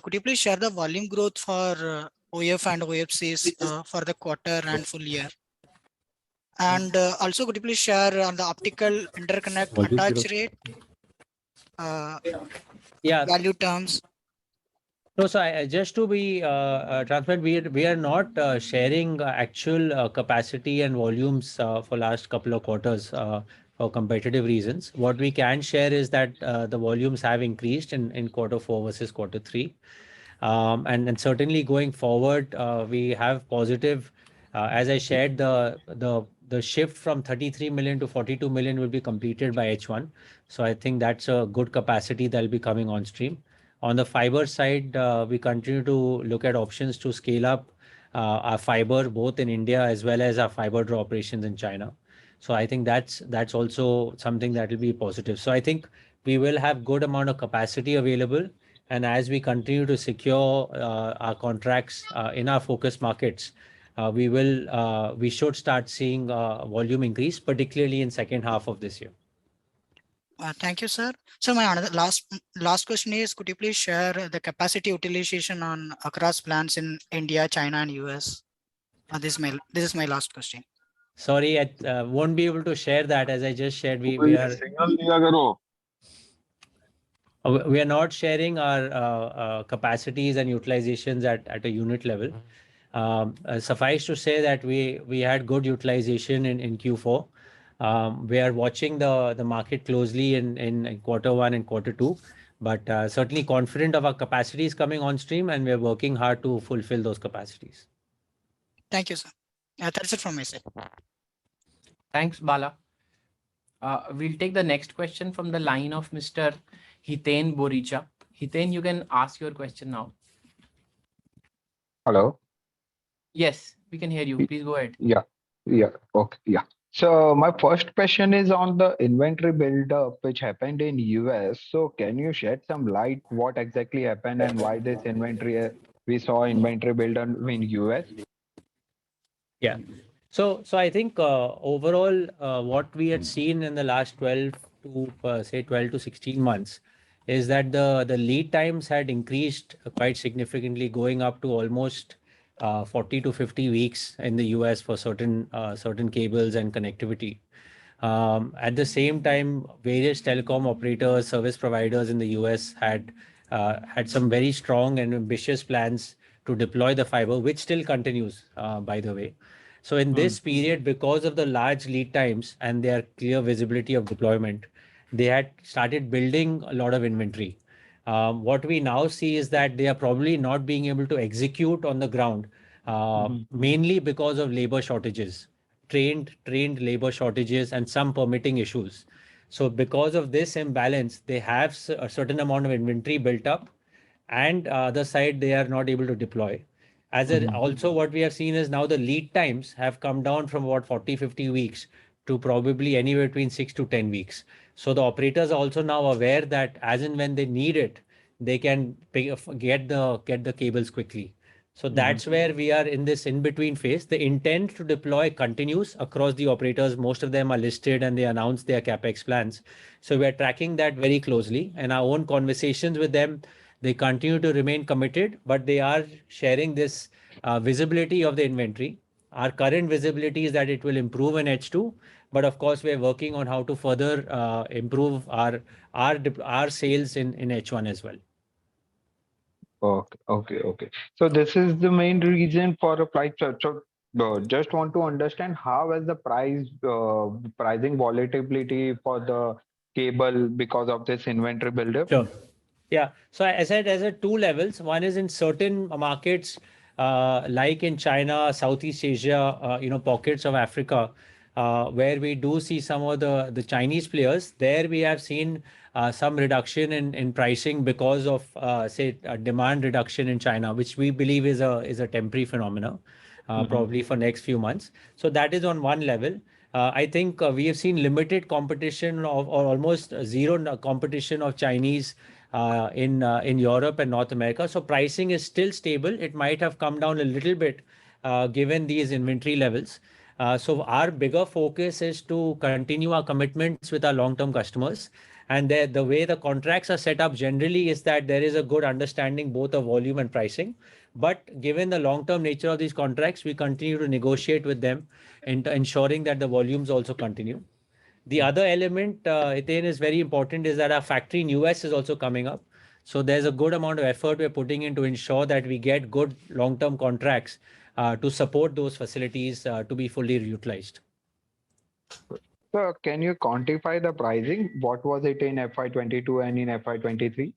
could you please share the volume growth for OF and OFCs for the quarter and full year? And also, could you please share on the optical interconnect Volume attach growth. rate, Yeah. value terms? No, so just to be transparent, we are not sharing actual capacity and volumes for last couple of quarters for competitive reasons. What we can share is that the volumes have increased in quarter 4 versus quarter 3. And certainly going forward, we have positive, as I shared, the the shift from 33 million to 42 million will be completed by H1. So I think that's a good capacity that will be coming on stream. On the fiber side, we continue to look at options to scale up our fiber both in India as well as our fiber draw operations in China. So I think that's also something that will be positive. So I think we will have good amount of capacity available, and as we continue to secure our contracts in our focus markets, we should start seeing volume increase, particularly in second half of this year. Thank you, sir. So my last question is, could you please share the capacity utilization on across plants in India, China, and US? This is my last question. Sorry, I won't be able to share that. As I just shared, we कोई are signal दिया करो. we are not sharing our capacities and utilizations at a unit level. Suffice to say that we had good utilization in Q4. We are watching the market closely in quarter one and quarter two, but certainly confident of our capacities coming on stream, and we are working hard to fulfill those capacities. Thank you, sir. That's it from my side. Thanks, Bala. We'll take the next question from the line of Mr. Hiten Boricha. Hiten, you can ask your question now. Hello. Yes, we can hear you. Please go ahead. Yeah. Okay. Yeah. So my first question is on the inventory build-up which happened in US. So can you shed some light what exactly happened and why this inventory we saw inventory build-up in US? Yeah. So I think overall, what we had seen in the last 12 to 16 months is that the lead times had increased quite significantly, going up to almost 40 to 50 weeks in the US for certain cables and connectivity. At the same time, various telecom operators, service providers in the US had some very strong and ambitious plans to deploy the fiber, which still continues, by the way. So in this period, because of the large lead times and their clear visibility of deployment, they had started building a lot of inventory. What we now see is that they are probably not being able to execute on the ground, mainly because of labor shortages, trained labor shortages, and some permitting issues. So because of this imbalance, they have a certain amount of inventory built up, and other side they are not able to deploy. Also what we have seen is now the lead times have come down from about 40-50 weeks to probably anywhere between 6 to 10 weeks. So the operators are also now aware that as and when they need it, they can get the cables quickly. So that's where we are in this in-between phase. The intent to deploy continues across the operators. Most of them are listed and they announce their capex plans. So we are tracking that very closely, and our own conversations with them, they continue to remain committed, but they are sharing this visibility of the inventory. Our current visibility is that it will improve in H2, but of course we are working on how to further improve our sales in H1 as well. Okay. So this is the main reason for a price. So just want to understand how has the pricing volatility for the cable because of this inventory buildup? Sure. Yeah. So I said there's two levels. One is in certain markets, like in China, Southeast Asia, pockets of Africa, where we do see some of the Chinese players. There we have seen some reduction in pricing because of say a demand reduction in China, which we believe is a temporary phenomena, probably for next few months. So that is on one level. I think we have seen limited competition or almost zero competition of Chinese in Europe and North America. So pricing is still stable. It might have come down a little bit given these inventory levels. So our bigger focus is to continue our commitments with our long-term customers. And the way the contracts are set up generally is that there is a good understanding both of volume and pricing. But given the long-term nature of these contracts, we continue to negotiate with them and ensuring that the volumes also continue. The other element, Hiten, is very important is that our factory in US is also coming up. So there's a good amount of effort we're putting in to ensure that we get good long-term contracts to support those facilities to be fully utilized. So can you quantify the pricing? What was it in FY22 and in FY23?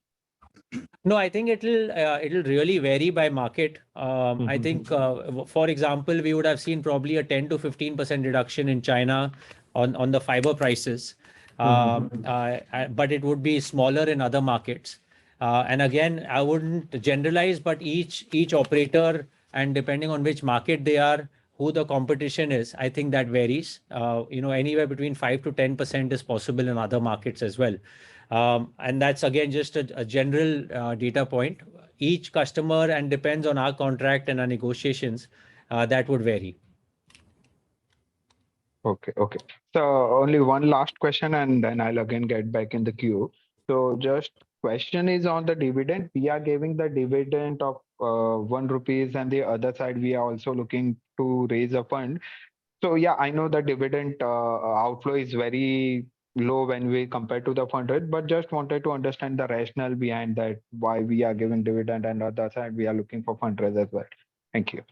No, I think it'll really vary by market. I think, for example, we would have seen probably a 10 to 15% reduction in China on the fiber prices, but it would be smaller in other markets. And again, I wouldn't generalize, but each operator and depending on which market they are, who the competition is, I think that varies. Anywhere between 5 to 10% is possible in other markets as well. And that's again just a general data point. Each customer and depends on our contract and our negotiations, that would vary. Okay, okay. So only one last question and then I'll again get back in the queue. So just question is on the dividend. We are giving the dividend of 1 rupees and the other side we are also looking to raise a fund. So yeah, I know the dividend outflow is very low when we compare to the fund rate, but just wanted to understand the rationale behind that, why we are giving dividend and other side we are looking for fundraise as well. Thank you.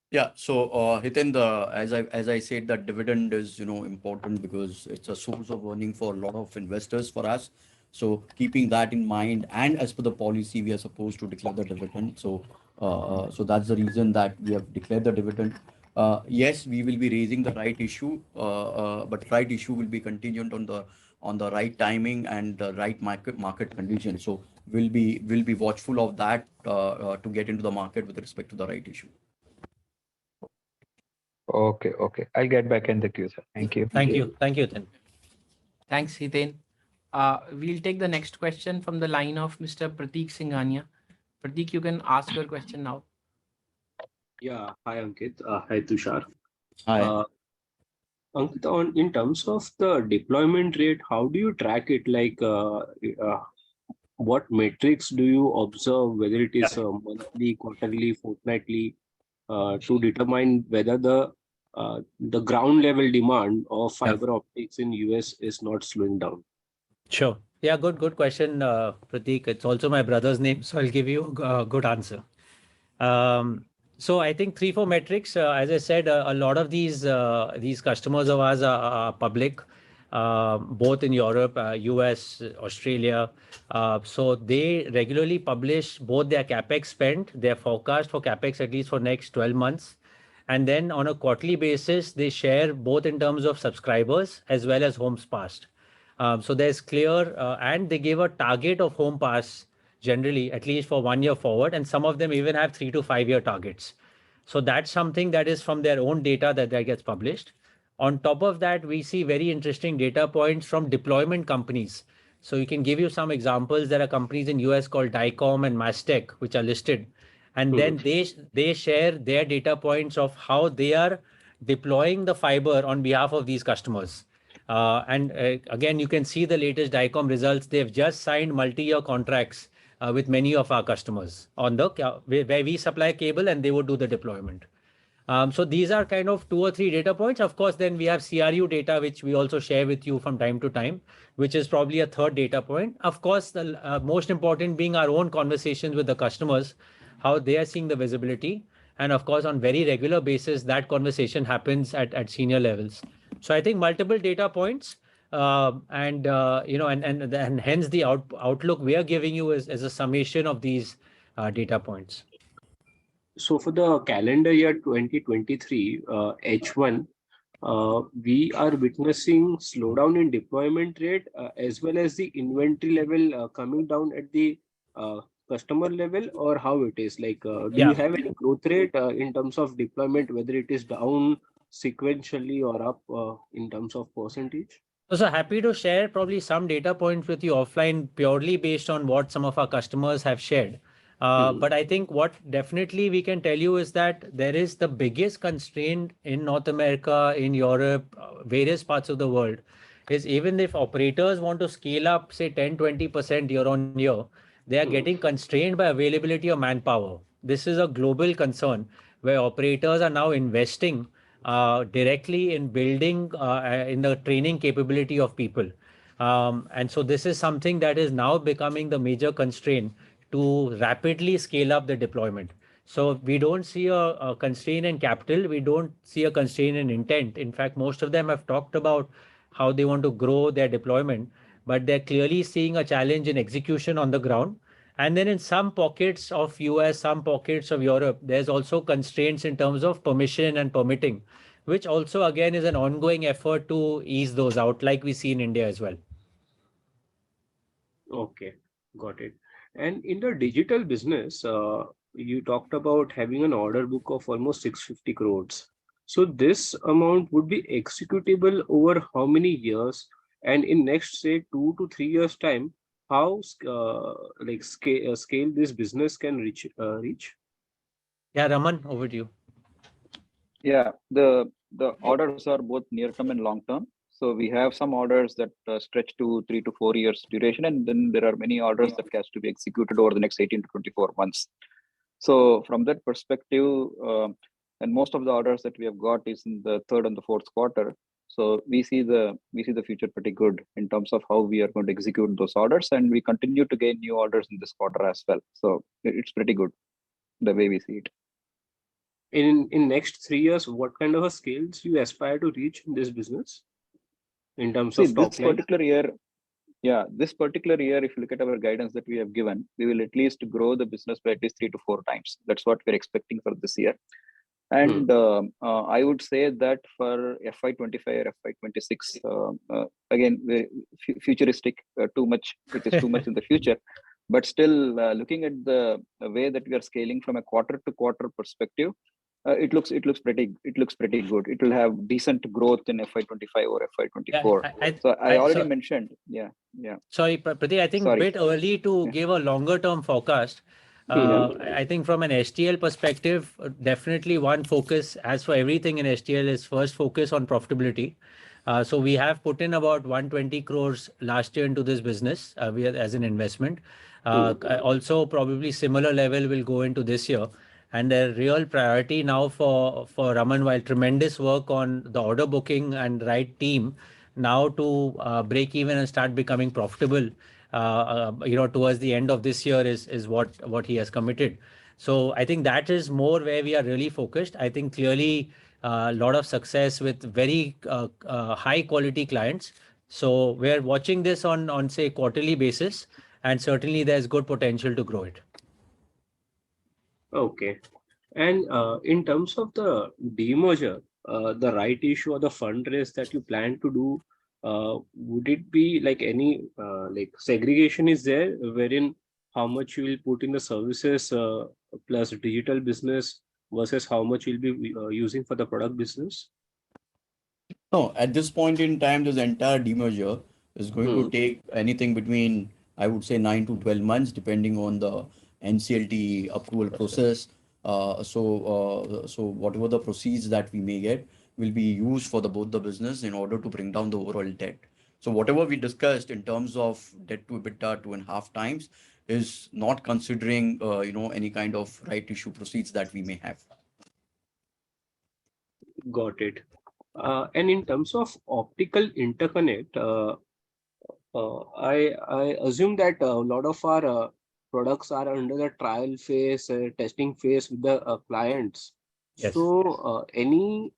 Yeah, so Hiten, as I said, that dividend is important because it's a source of earning for a lot of investors for us. So keeping that in mind, and as per the policy, we are supposed to declare the dividend. So that's the reason that we have declared the dividend. Yes, we will be raising the right issue, but right issue will be contingent on the right timing and the right market conditions. So we'll be watchful of that to get into the market with respect to the right issue. Okay, okay. I'll get back in the queue, sir. Thank you. Thank you. Thank you, then. Thanks, Hiten. We'll take the next question from the line of Mr. Prateek Singhania. Prateek, you can ask your question now. Yeah, hi Ankit. Hi Tushar. Hi. Ankit, in terms of the deployment rate, how do you track it? Like, what metrics do you observe, whether it is monthly, quarterly, fortnightly, to determine whether the ground level demand of fiber optics in US is not slowing down? Sure. Yeah, good question, Prateek. It's also my brother's name, so I'll give you a good answer. So I think 3-4 metrics. As I said, a lot of these customers of ours are public, both in Europe, US, Australia. So they regularly publish both their capex spend, their forecast for capex at least for next 12 months. And then on a quarterly basis, they share both in terms of subscribers as well as homes passed. So there's clear, and they give a target of home pass generally, at least for 1 year forward. And some of them even have 3 to 5 year targets. So that's something that is from their own data that gets published. On top of that, we see very interesting data points from deployment companies. So you can give you some examples. There are companies in US called Dicom and Mastec, which are listed. And then they share their data points of how they are deploying the fiber on behalf of these customers. And again, you can see the latest Dicom results. They've just signed multi-year contracts with many of our customers on where we supply cable and they would do the deployment. So these are kind of 2 or 3 data points. Of course, then we have CRU data, which we also share with you from time to time, which is probably a third data point. Of course, the most important being our own conversations with the customers, how they are seeing the visibility. And of course, on very regular basis, that conversation happens at senior levels. So I think multiple data points, and hence the outlook we are giving you is a summation of these data points. So for the calendar year 2023 H1, we are witnessing slowdown in deployment rate as well as the inventory level coming down at the customer level, or how it is? Like, do you have any growth rate in terms of deployment, whether it is down sequentially or up in terms of percentage? So happy to share probably some data points with you offline, purely based on what some of our customers have shared. But I think what definitely we can tell you is that there is the biggest constraint in North America, in Europe, various parts of the world, is even if operators want to scale up, say 10-20% year on year, they are getting constrained by availability of manpower. This is a global concern where operators are now investing directly in building in the training capability of people. And so this is something that is now becoming the major constraint to rapidly scale up the deployment. So we don't see a constraint in capital. We don't see a constraint in intent. In fact, most of them have talked about how they want to grow their deployment. but they're clearly seeing a challenge in execution on the ground. And then in some pockets of US, some pockets of Europe, there's also constraints in terms of permission and permitting, which also again is an ongoing effort to ease those out, like we see in India as well. Okay, got it. And in the digital business, you talked about having an order book of almost 650 crores. So this amount would be executable over how many years? And in next, say, 2 to 3 years time, how scale this business can reach? Yeah, Raman, over to you. Yeah, the orders are both near term and long term. So we have some orders that stretch to 3 to 4 years duration, and then there are many orders that has to be executed over the next 18 to 24 months. So from that perspective, and most of the orders that we have got is in the third and the fourth quarter. So we see the future pretty good in terms of how we are going to execute those orders, and we continue to gain new orders in this quarter as well. So it's pretty good the way we see it. In next 3 years, what kind of a scales you aspire to reach in this business in terms See, of top this line? particular year, this particular year, if you look at our guidance that we have given, we will at least grow the business by at least 3 to 4 times. That's what we're expecting for this year. And I would say that for FY25 or FY26, again, futuristic, too much, it is too much in the future. But still, looking at the way that we are scaling from a quarter to quarter perspective, it looks pretty good. It will have decent growth in FY25 or FY24. So I already mentioned, Sorry, Pratik, I think Sorry. bit early to give a longer term forecast. I think from an STL perspective, definitely one focus, as for everything in STL, is first focus on profitability. So we have put in about 120 crores last year into this business as an investment. Also, probably similar level will go into this year. And the real priority now for Raman, while tremendous work on the order booking and right team, now to break even and start becoming profitable, towards the end of this year is what he has committed. So I think that is more where we are really focused. I think clearly a lot of success with very high quality clients. So we're watching this on say quarterly basis, and certainly there's good potential to grow it. Okay. And in terms of the demerger, the right issue or the fundraise that you plan to do, would it be like any segregation is there wherein how much you will put in the services plus digital business versus how much you'll be using for the product business? No, at this point in time, this entire demerger is going to take anything between, I would say, 9 to 12 months, depending on the NCLT approval process. So whatever the proceeds that we may get will be used for both the business in order to bring down the overall debt. So whatever we discussed in terms of debt to EBITDA 2.5 times is not considering any kind of right issue proceeds that we may have. Got it. And in terms of optical interconnect, I assume that a lot of our products are under the trial phase, testing phase with the clients. Yes. So any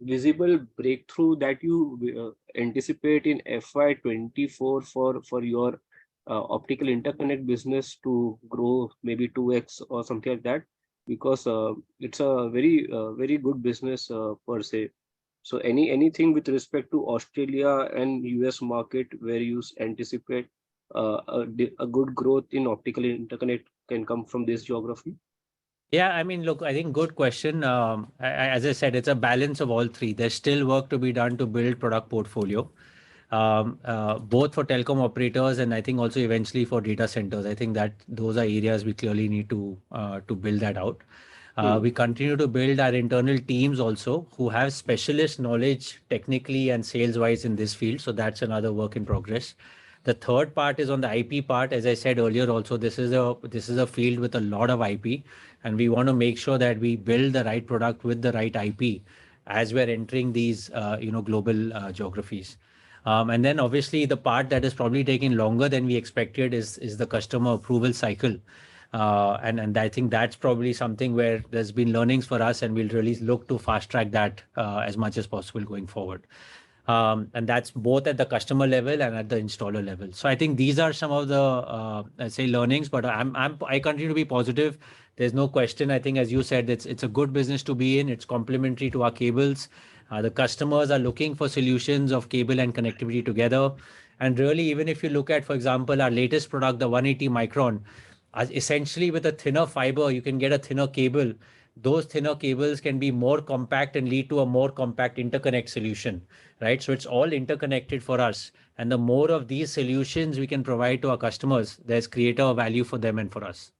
visible breakthrough that you anticipate in FY24 for your optical interconnect business to grow maybe 2x or something like that, because it's a very good business per se. So anything with respect to Australia and US market where you anticipate a good growth in optical interconnect can come from this geography? Yeah, I mean, look, I think good question. As I said, it's a balance of all three. There's still work to be done to build product portfolio, both for telecom operators and I think also eventually for data centers. I think that those are areas we clearly need to build that out. We continue to build our internal teams also who have specialist knowledge technically and sales wise in this field. So that's another work in progress. The third part is on the IP part. As I said earlier, also this is a field with a lot of IP, and we want to make sure that we build the right product with the right IP as we're entering these global geographies. And then obviously the part that is probably taking longer than we expected is the customer approval cycle. And I think that's probably something where there's been learnings for us, and we'll really look to fast track that as much as possible going forward. And that's both at the customer level and at the installer level. So I think these are some of the, let's say, learnings, but I continue to be positive. There's no question. I think, as you said, it's a good business to be in. It's complementary to our cables. The customers are looking for solutions of cable and connectivity together. And really, even if you look at, for example, our latest product, the 180 micron, essentially with a thinner fiber, you can get a thinner cable. Those thinner cables can be more compact and lead to a more compact interconnect solution, right? So it's all interconnected for us. And the more of these solutions we can provide to our customers, there's greater value for them and for us.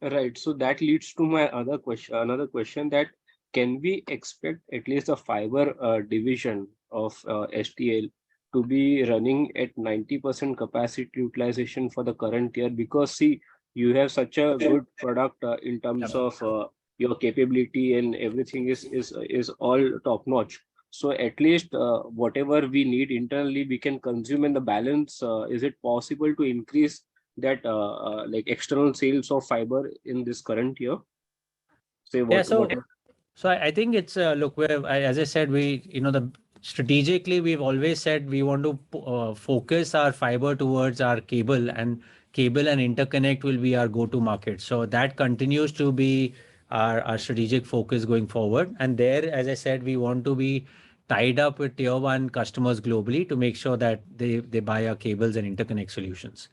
Right. So that leads to my other question, another question, that can we expect at least the fiber division of STL to be running at 90% capacity utilization for the current year? Because see, you have such a good product in terms of your capability, and everything is all top notch. So at least whatever we need internally, we can consume in the balance. Is it possible to increase that like external sales of fiber in this current year? Say Yeah, what so I think it's look, as I said, strategically we've always said we want to focus our fiber towards our cable, and cable and interconnect will be our go-to market. So that continues to be our strategic focus going forward. And there, as I said, we want to be tied up with tier one customers globally to make sure that they buy our cables and interconnect solutions.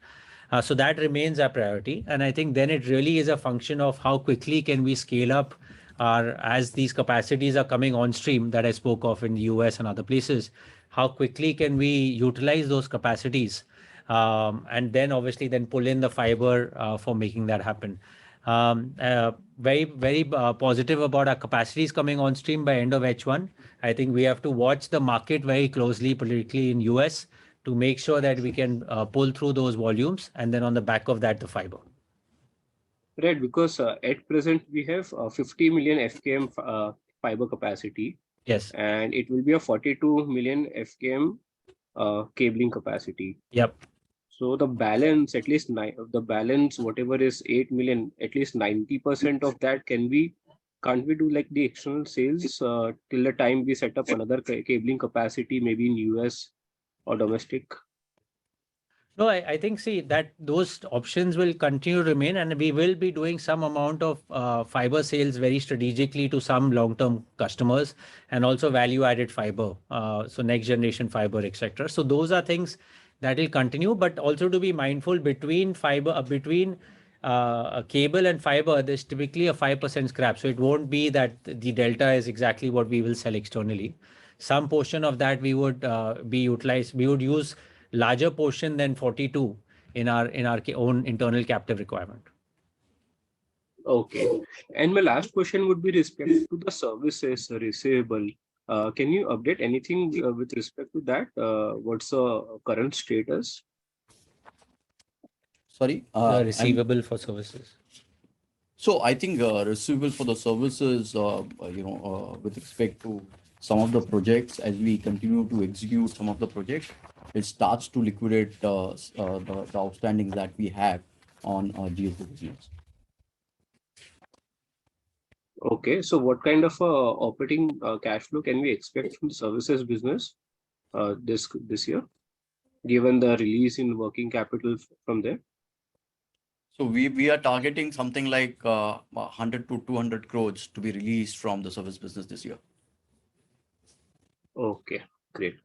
So that remains our priority. And I think then it really is a function of how quickly can we scale up as these capacities are coming on stream that I spoke of in the US and other places. How quickly can we utilize those capacities? And then obviously then pull in the fiber for making that happen. Very positive about our capacities coming on stream by end of H1. I think we have to watch the market very closely, particularly in US, to make sure that we can pull through those volumes, and then on the back of that, the fiber. Right, because at present we have 50 million FKM fiber capacity. Yes. And it will be a 42 million FKM cabling capacity. Yep. So the balance, at least the balance, whatever is 8 million, at least 90% of that can't we do like the external sales till the time we set up another cabling capacity, maybe in US or domestic? No, I think, see, that those options will continue to remain, and we will be doing some amount of fiber sales very strategically to some long-term customers, and also value-added fiber, so next generation fiber, etc. So those are things that will continue, but also to be mindful between a cable and fiber, there's typically a 5% scrap. So it won't be that the delta is exactly what we will sell externally. Some portion of that we would be utilized. We would use larger portion than 42 in our own internal captive requirement. Okay. And my last question would be respect to the services receivable. Can you update anything with respect to that? What's the current status? Sorry, The receivable for services. So I think receivable for the services, with respect to some of the projects, as we continue to execute some of the projects, it starts to liquidate the outstandings that we have on GSB business. Okay, so what kind of operating cash flow can we expect from the services business this year, given the release in working capital from there? So we are targeting something like 100 to 200 crores to be released from the service business this year. Okay, great.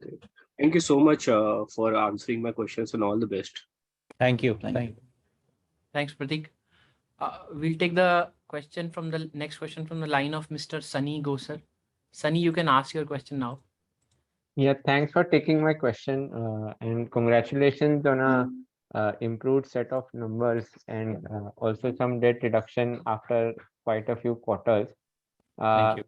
Thank you so much for answering my questions, and all the best. Thank you. Thanks, Pratik. We'll take the next question from the line of Mr. Sunny Gosar. Sunny, you can ask your question now. Yeah, thanks for taking my question, and congratulations on a improved set of numbers, and also some debt reduction after quite a few quarters. Thank you.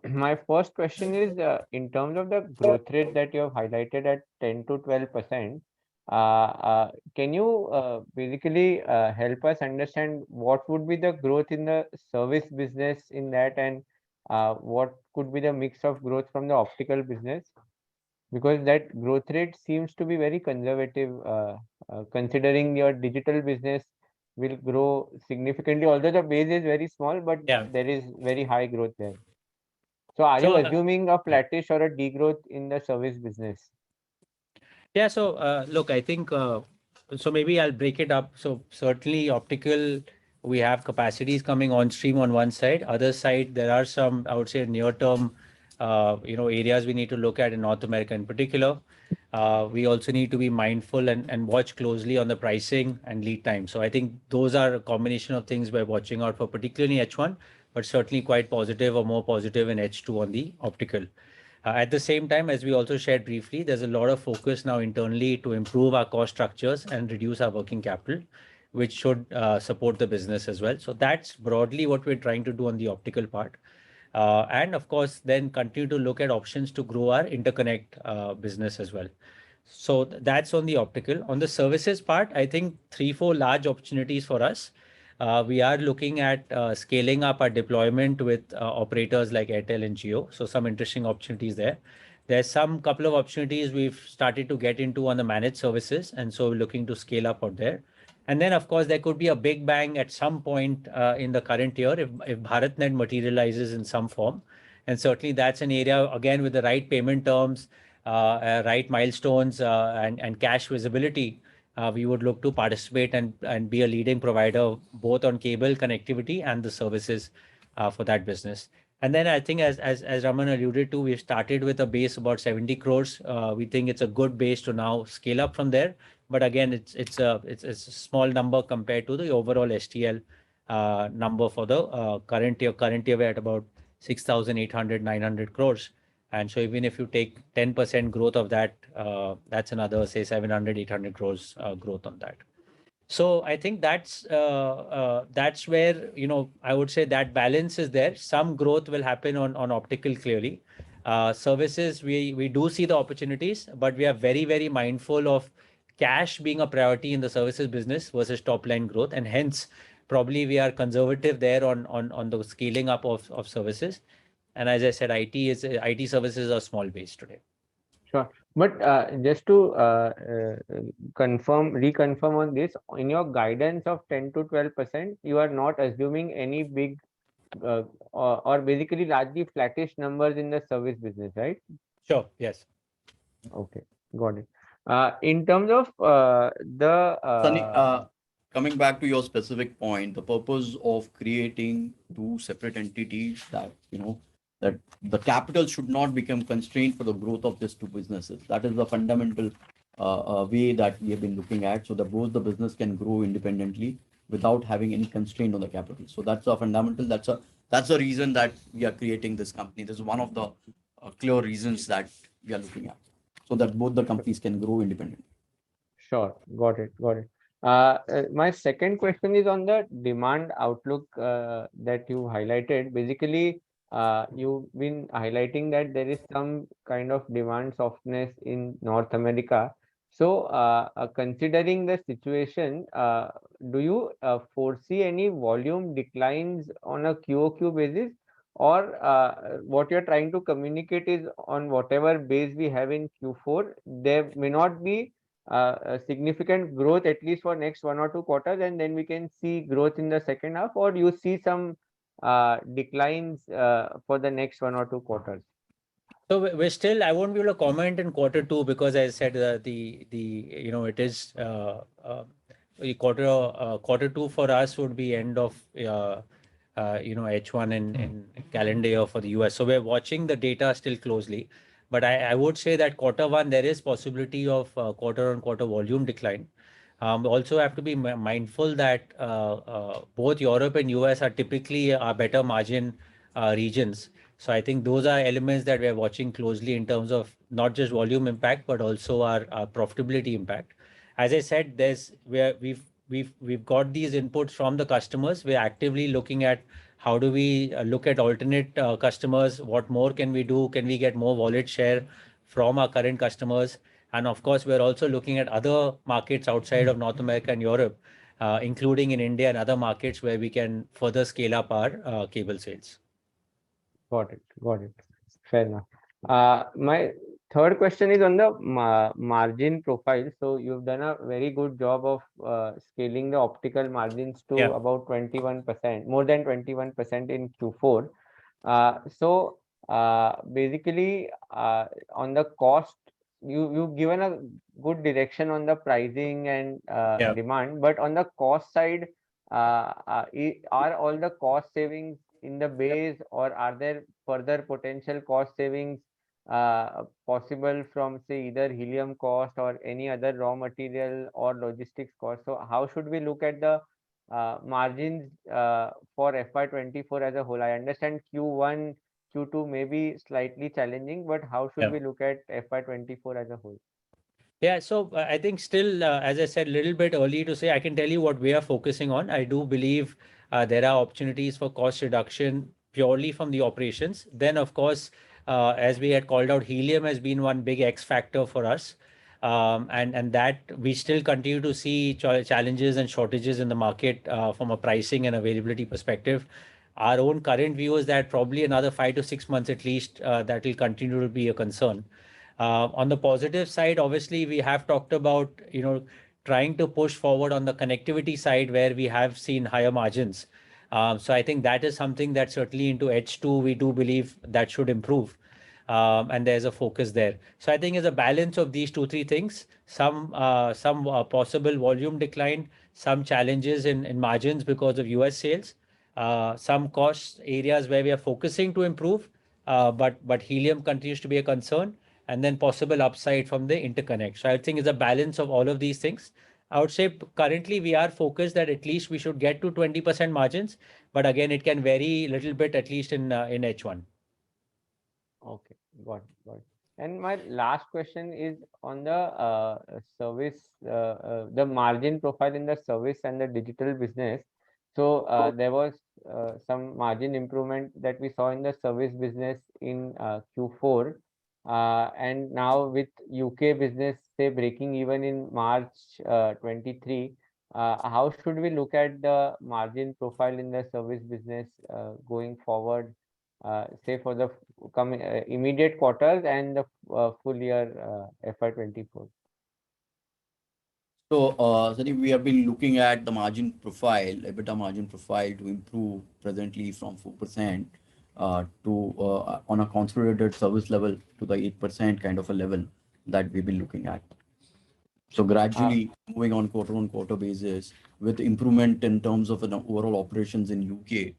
My first question is, in terms of the growth rate that you have highlighted at 10 to 12%, can you basically help us understand what would be the growth in the service business in that, and what could be the mix of growth from the optical business? Because that growth rate seems to be very conservative, considering your digital business will grow significantly, although the base is very small, but Yeah. there is very high growth there. So are you So, assuming a flattish or a degrowth in the service business? yeah, so look, I think so maybe I'll break it up. So certainly optical, we have capacities coming on stream on one side. Other side, there are some, I would say, near-term, areas we need to look at in North America in particular. We also need to be mindful and watch closely on the pricing and lead time. So I think those are a combination of things we're watching out for, particularly H1, but certainly quite positive or more positive in H2 on the optical. At the same time, as we also shared briefly, there's a lot of focus now internally to improve our cost structures and reduce our working capital, which should support the business as well. So that's broadly what we're trying to do on the optical part. And of course, then continue to look at options to grow our interconnect business as well. So that's on the optical. On the services part, I think 3, 4 large opportunities for us. We are looking at scaling up our deployment with operators like Airtel and Jio. So some interesting opportunities there. There's some couple of opportunities we've started to get into on the managed services, and so we're looking to scale up out there. And then, of course, there could be a big bang at some point in the current year if BharatNet materializes in some form. And certainly that's an area, again, with the right payment terms, right milestones, and cash visibility, we would look to participate and be a leading provider both on cable connectivity and the services for that business. And then I think as Raman alluded to, we've started with a base about 70 crores. We think it's a good base to now scale up from there. But again, it's a small number compared to the overall STL number for the current year. Current year, we're at about 6,800, 900 crores. And so even if you take 10% growth of that, that's another, say, 700, 800 crores growth on that. So I think that's where, I would say that balance is there. Some growth will happen on optical clearly. Services, we do see the opportunities, but we are very, very mindful of cash being a priority in the services business versus top line growth. And hence, probably we are conservative there on the scaling up of services. And as I said, IT services are small base today. Sure. But just to reconfirm on this, in your guidance of 10 to 12%, you are not assuming any big or basically largely flattish numbers in the service business, right? Sure. Yes. Okay, got it. In terms of Sunny, coming back to your specific point, the purpose of creating two separate entities that the capital should not become constrained for the growth of these two businesses. That is the fundamental way that we have been looking at, so that both the business can grow independently without having any constraint on the capital. So that's a fundamental. That's the reason that we are creating this company. This is one of the clear reasons that we are looking at, so that both the companies can grow independently. Sure, got it, got it. My second question is on the demand outlook that you highlighted. Basically, you've been highlighting that there is some kind of demand softness in North America. So, considering the situation, do you foresee any volume declines on a QoQ basis? Or what you're trying to communicate is on whatever base we have in Q4, there may not be a significant growth at least for next 1 or 2 quarters, and then we can see growth in the second half, or you see some declines for the next 1 or 2 quarters? So we're still, I won't be able to comment in quarter 2 because I said it is quarter 2 for us would be end of H1 in calendar year for the US. So we're watching the data still closely. But I would say that quarter 1, there is possibility of quarter-on-quarter volume decline. Also have to be mindful that both Europe and US are typically better margin regions. So I think those are elements that we're watching closely in terms of not just volume impact, but also our profitability impact. As I said, we've got these inputs from the customers. We're actively looking at how do we look at alternate customers? What more can we do? Can we get more wallet share from our current customers? And of course, we're also looking at other markets outside of North America and Europe, including in India and other markets where we can further scale up our cable sales. Got it, got it. Fair enough. My third question is on the margin profile. So you've done a very good job of scaling the optical margins to about 21%, more than 21% in Q4. So Basically, on the cost, you've given a good direction on the pricing and Yeah. demand, but on the cost side, are all the cost savings in the base, or are there further potential cost savings possible from, say, either helium cost or any other raw material or logistics cost? So how should we look at the margins for FY24 as a whole? I understand Q1, Q2 may be slightly challenging, but how should Yeah. we look at FY24 as a whole? Yeah, so I think still, as I said, a little bit early to say. I can tell you what we are focusing on. I do believe there are opportunities for cost reduction purely from the operations. Then, of course, as we had called out, helium has been one big X factor for us. And that we still continue to see challenges and shortages in the market from a pricing and availability perspective. Our own current view is that probably another 5 to 6 months at least, that will continue to be a concern. On the positive side, obviously, we have talked about, trying to push forward on the connectivity side where we have seen higher margins. So I think that is something that certainly into H2, we do believe that should improve. And there's a focus there. So I think it's a balance of these two, three things, some possible volume decline, some challenges in margins because of US sales, some cost areas where we are focusing to improve, but helium continues to be a concern, and then possible upside from the interconnect. So I think it's a balance of all of these things. I would say currently we are focused that at least we should get to 20% margins, but again, it can vary a little bit, at least in H1. Okay, got it, got it. And my last question is on the service, the margin profile in the service and the digital business. So there was some margin improvement that we saw in the service business in Q4. And now with UK business, say, breaking even in March 23, how should we look at the margin profile in the service business going forward, say, for the coming immediate quarters and the full year FY24? So, Sandeep, we have been looking at the margin profile, EBITDA margin profile to improve presently from 4% to on a consolidated service level to the 8% kind of a level that we've been looking at. So gradually moving on quarter basis with improvement in terms of an overall operations in UK,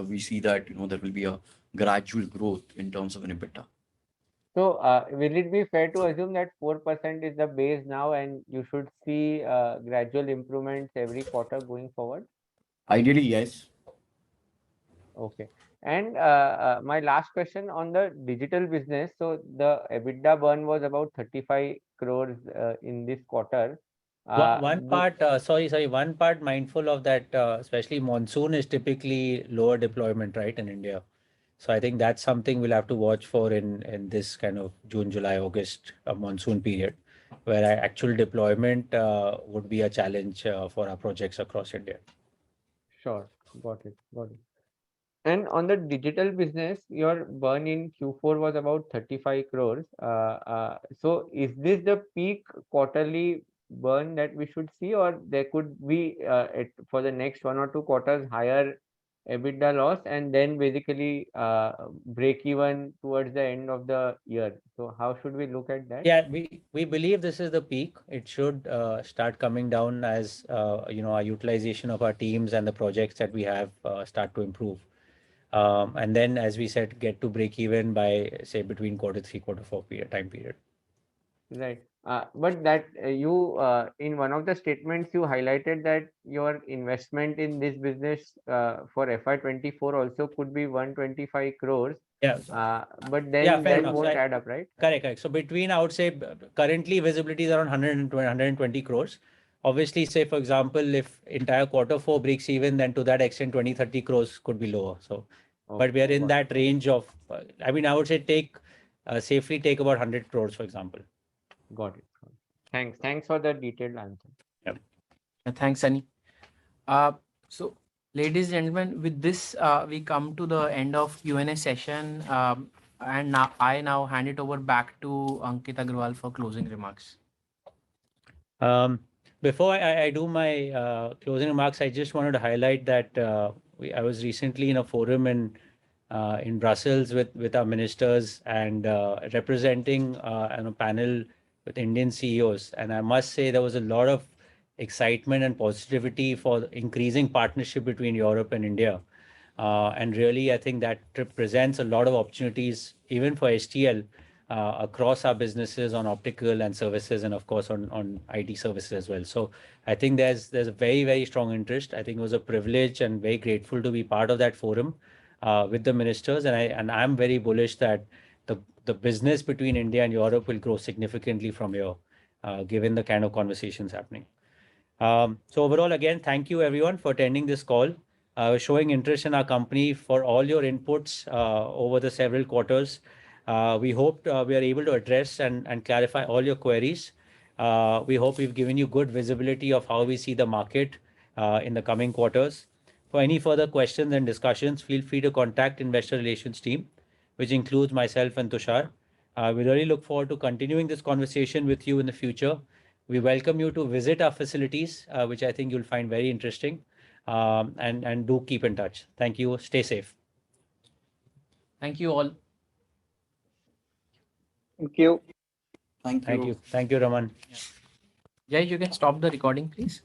we see that, there will be a gradual growth in terms of an EBITDA. So will it be fair to assume that 4% is the base now, and you should see gradual improvements every quarter going forward? Ideally, yes. Okay. And my last question on the digital business. So the EBITDA burn was about 35 crores in this quarter. One part, one part mindful of that, especially monsoon is typically lower deployment, right, in India. So I think that's something we'll have to watch for in this kind of June, July, August monsoon period, where actual deployment would be a challenge for our projects across India. Sure, got it, got it. And on the digital business, your burn in Q4 was about 35 crores. So is this the peak quarterly burn that we should see, or there could be for the next 1 or 2 quarters higher EBITDA loss, and then basically break even towards the end of the year? So how should we look at that? Yeah, we believe this is the peak. It should start coming down as our utilization of our teams and the projects that we have start to improve. And then, as we said, get to break even by, say, between Q3, Q4 time period. Right. But that you in one of the statements you highlighted that your investment in this business for FY24 also could be 125 crores. Yeah. But then Yeah, fair that enough. won't add up, right? Correct. So between, I would say, currently visibility is around 120 crores. Obviously, say, for example, if entire Q4 breaks even, then to that extent, 20-30 crores could be lower. So, but we are in that range of, I would say safely take about 100 crores, for example. Got it. Thanks for the detailed answer. Yep. Thanks, Sunny. So, ladies and gentlemen, with this, we come to the end of Q&A session. And now I hand it over back to Ankit Agrawal for closing remarks. Before I do my closing remarks, I just wanted to highlight that I was recently in a forum in in Brussels with our ministers and representing a panel with Indian CEOs. And I must say there was a lot of excitement and positivity for increasing partnership between Europe and India. And really, I think that presents a lot of opportunities even for STL across our businesses on optical and services, and of course on IT services as well. So I think there's a very, very strong interest. I think it was a privilege and very grateful to be part of that forum with the ministers. And I'm very bullish that the business between India and Europe will grow significantly from here, given the kind of conversations happening. So overall, again, thank you everyone for attending this call, showing interest in our company, for all your inputs over the several quarters. We hope we are able to address and clarify all your queries. We hope we've given you good visibility of how we see the market in the coming quarters. For any further questions and discussions, feel free to contact Investor Relations team, which includes myself and Tushar. We really look forward to continuing this conversation with you in the future. We welcome you to visit our facilities, which I think you'll find very interesting. And do keep in touch. Thank you. Stay safe. Thank you all. Thank you. Thank you. Thank you, Raman. Jay, you can stop the recording, please.